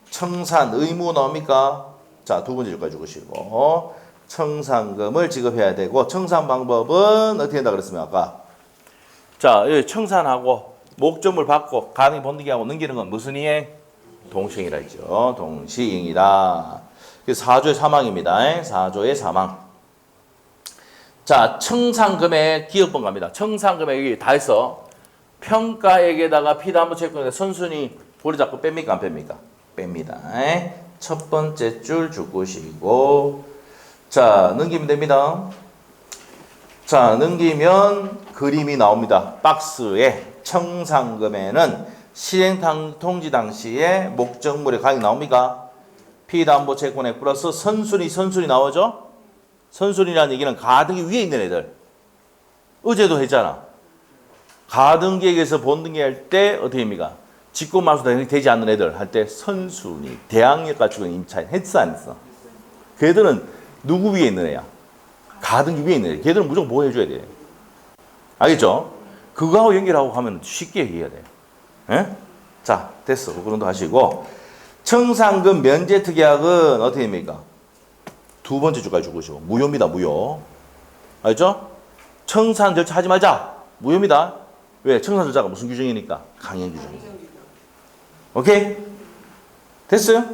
청산 의무 나옵니까? 자, 두 번째 줄까지 적으시고 청산금을 지급해야 되고 청산 방법은 어떻게 한다 그랬으면 아까 자, 여기 청산하고 목적물 받고 가등기 본등기하고 넘기는 건 무슨 이행? 동시행이라 했죠. 동시행이다. 그래서 4조의 사망입니다. 4조의 사망. 자, 청산금액 기억번 갑니다. 청산금액이 다 했어. 평가액에다가 피담보 채권에 선순위 고리 잡고 뺍니까 안 뺍니까? 뺍니다. 첫 번째 줄 죽으시고 자, 넘기면 됩니다. 자, 넘기면 그림이 나옵니다. 박스에 청산금에는 실행 통지 당시에 목적물의 가액 나옵니까? 피담보 채권액 플러스 선순위 나오죠? 선순위라는 얘기는 가등기 위에 있는 애들. 어제도 했잖아. 가등기에서 본등기 할 때 어떻게 합니까? 직권말소 되지 않는 애들 할 때 선순위, 대항력 가지고 임차인 했어 안 했어? 걔들은 누구 위에 있는 애야? 가등기 위에 있는 애. 걔들은 무조건 뭐 해줘야 돼? 알겠죠? 그거하고 연결하고 하면 쉽게 얘기해야 돼. 예? 자, 됐어. 그 정도 하시고 청산금 면제특약은 어떻게 됩니까? 두 번째 주까지 주고시고 무효입니다. 무효. 알죠? 청산 절차 하지 말자. 무효입니다. 왜? 청산 절차가 무슨 규정이니까? 강행 규정이니까. 오케이? 됐어요?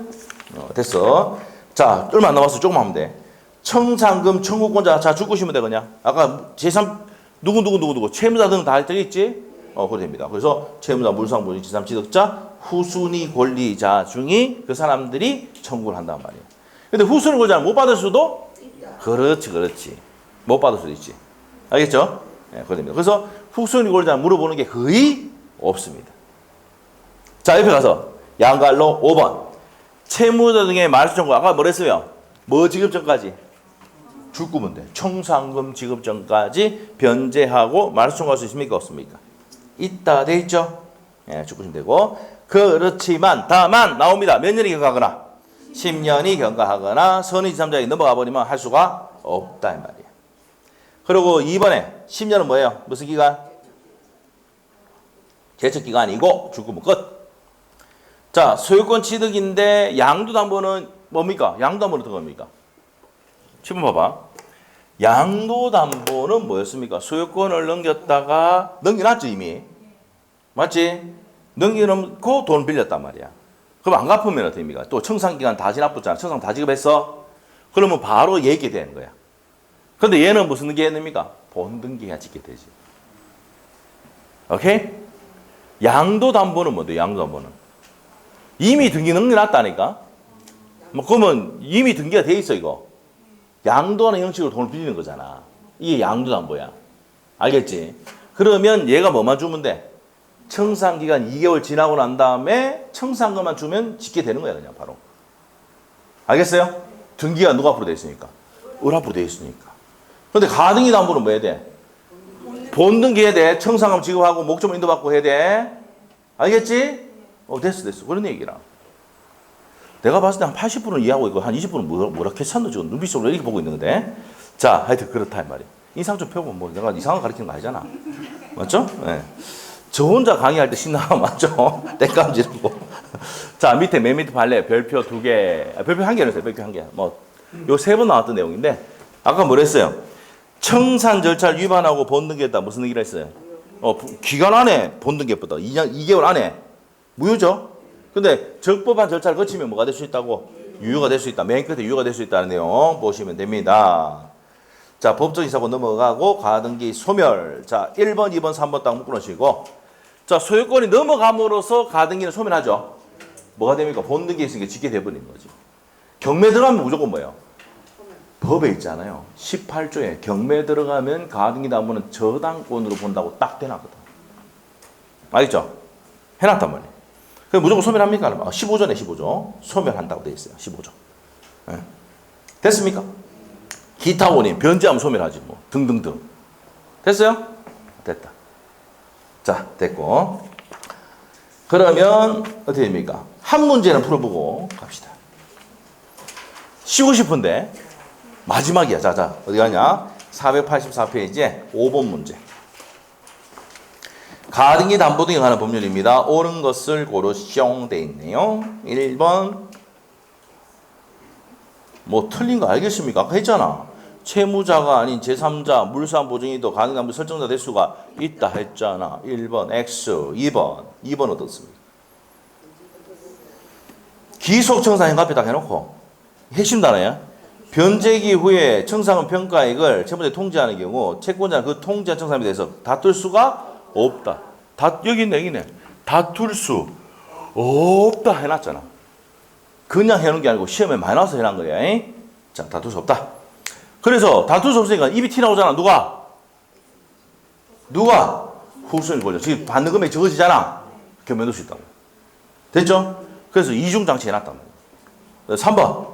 됐어. 자, 얼마 안 남았어. 조금만 하면 돼. 청산금 청구권자. 자, 죽으시면 돼 그냥. 아까 제3 누구 채무자 등 다 할 때 있지? 그래 됩니다. 그래서 채무자, 물상보증인, 제3취득자, 후순위 권리자 중에 그 사람들이 청구를 한단 말이에요. 근데 후순위 권리자는 못 받을 수도? 그렇지. 못 받을 수도 있지. 알겠죠? 네, 그래 됩니다. 그래서 후순위 권리자는 물어보는 게 거의 없습니다. 자, 옆에 가서 양갈로 5번. 채무자 등의 말소 청구. 아까 뭐랬어요? 뭐 지급 전까지? 죽구면 돼. 청산금 지급 전까지 변제하고 말소 청구할 수 있습니까? 없습니까? 있다 돼 있죠? 예, 죽으시면 되고. 그렇지만 다만 나옵니다. 몇 년이 경과하거나 10년이 경과하거나 선의 제3자에게 넘어가 버리면 할 수가 없다 이 말이에요. 그리고 2번에 10년은 뭐예요? 무슨 기간? 제척 기간이고 죽으면 끝. 자, 소유권 취득인데 양도담보는 뭡니까? 양도담보는 어떤 겁니까? 10번 봐봐. 양도담보는 뭐였습니까? 소유권을 넘겼다가 넘겨놨죠 이미. 맞지? 넘겨놓고 돈 빌렸단 말이야. 그럼 안 갚으면 어떻게 됩니까? 또 청산기간 다 지났잖아. 청산 다 지급했어? 그러면 바로 얘기되는 거야. 근데 얘는 무슨 등기해야 됩니까? 본등기해야 짓게 되지. 오케이? 양도담보는 뭔데? 양도담보는 이미 등기 넘겨놨다니까? 뭐 그러면 이미 등기가 돼 있어 이거. 양도하는 형식으로 돈을 빌리는 거잖아. 이게 양도담보야. 알겠지? 그러면 얘가 뭐만 주면 돼? 청산기간 2개월 지나고 난 다음에 청산금만 주면 짓게 되는 거야 그냥 바로. 알겠어요? 등기가 누가 앞으로 돼 있으니까? 을 앞으로 돼 있으니까. 근데 가등기 담보는 뭐 해야 돼? 본등기 해야 돼. 청산금 지급하고 목적물 인도받고 해야 돼. 알겠지? 됐어. 그런 얘기라. 내가 봤을 때 한 80%는 이해하고 있고 한 20%는 뭐라 캐찬도 지금 눈빛으로 이렇게 보고 있는 건데. 자, 하여튼 그렇다 이 말이야. 인상 좀 펴고 뭐 내가 이상한 거 가르치는 거 아니잖아. 맞죠? 네. 저 혼자 강의할 때 신나가 맞죠? 땡감 지르고. 자, 밑에 맨 밑에 발레 별표 2개, 별표 1개는 있어요. 별표 1개. 뭐 요 3번 나왔던 내용인데 아까 뭐랬어요? 청산 절차를 위반하고 본등기했다. 무슨 얘기를 했어요? 기간 안에 본등기했다. 2개월 안에 무효죠? 근데 적법한 절차를 거치면 뭐가 될 수 있다고? 유효가 될 수 있다. 맨 끝에 유효가 될 수 있다는 내용 보시면 됩니다. 자, 법적인 사고 넘어가고 가등기 소멸. 자, 1번, 2번, 3번 딱 묶어놓으시고 자, 소유권이 넘어감으로써 가등기는 소멸하죠. 뭐가 됩니까? 본등기 있으니까 짓게 돼버리는 거지. 경매 들어가면 무조건 뭐예요? 법에 있잖아요. 18조에 경매 들어가면 가등기 담보는 저당권으로 본다고 딱 돼놨거든. 알겠죠? 해놨단 말이에요. 그럼 무조건 소멸합니까? 15조네, 15조. 소멸한다고 돼 있어요. 15조. 네. 됐습니까? 기타 원인, 변제하면 소멸하지 뭐. 등등등. 됐어요? 됐다. 자, 됐고. 그러면 어떻게 됩니까? 한 문제는 풀어보고 갑시다. 쉬고 싶은데 마지막이야. 자, 어디 가냐? 484페이지에 5번 문제. 가등기 담보 등에 관한 법률입니다. 옳은 것을 고르시오 돼 있네요. 1번. 뭐 틀린 거 알겠습니까? 아까 했잖아. 채무자가 아닌 제3자, 물산 보증인도 가등기 담보 설정자 될 수가 있다 했잖아. 1번 X, 2번 어떻습니까? 기속 청산형 앞에 딱 해놓고 핵심 단어야. 변제기 후에 청산은 평가액을 채무자에 통지하는 경우 채권자는 그 통지한 청산에 대해서 다툴 수가 없다. 여기 있네, 여기네. 다툴 수 없다 해놨잖아. 그냥 해놓은 게 아니고 시험에 많이 나와서 해놓은 거야. 에? 자, 다툴 수 없다. 그래서 다툴 수 없으니까 입이 튀나오잖아. 누가? 후순위 권자. 지금 받는 금액이 적어지잖아. 겸해둘 수 있다고. 됐죠? 그래서 이중장치 해놨단 말이야. 3번.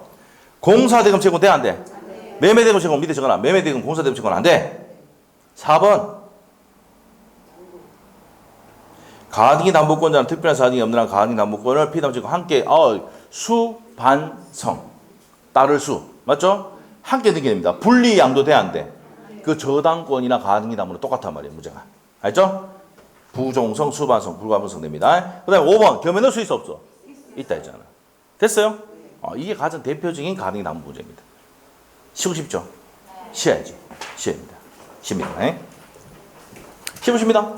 공사대금 채권 돼? 안 돼? 매매대금 채권 밑에 적어놔. 매매대금 공사대금 채권 안 돼? 4번. 가등기 담보권자는 특별한 사정이 없는 한 가등기 담보권을 피담채권 함께 수반성 따를 수 맞죠? 함께 등기됩니다. 분리 양도 돼? 안 돼? 그 저당권이나 가등기 담보는 똑같단 말이에요. 문제가. 알죠? 부종성, 수반성, 불가분성 됩니다. 그 다음에 5번. 겸해 넣을 수 있어 없어? 있다 했잖아. 됐어요? 이게 가장 대표적인 가등기 담보 문제입니다. 쉬고 싶죠? 쉬어야지. 쉬어야 됩니다. 쉽니다. 쉬고 싶습니다.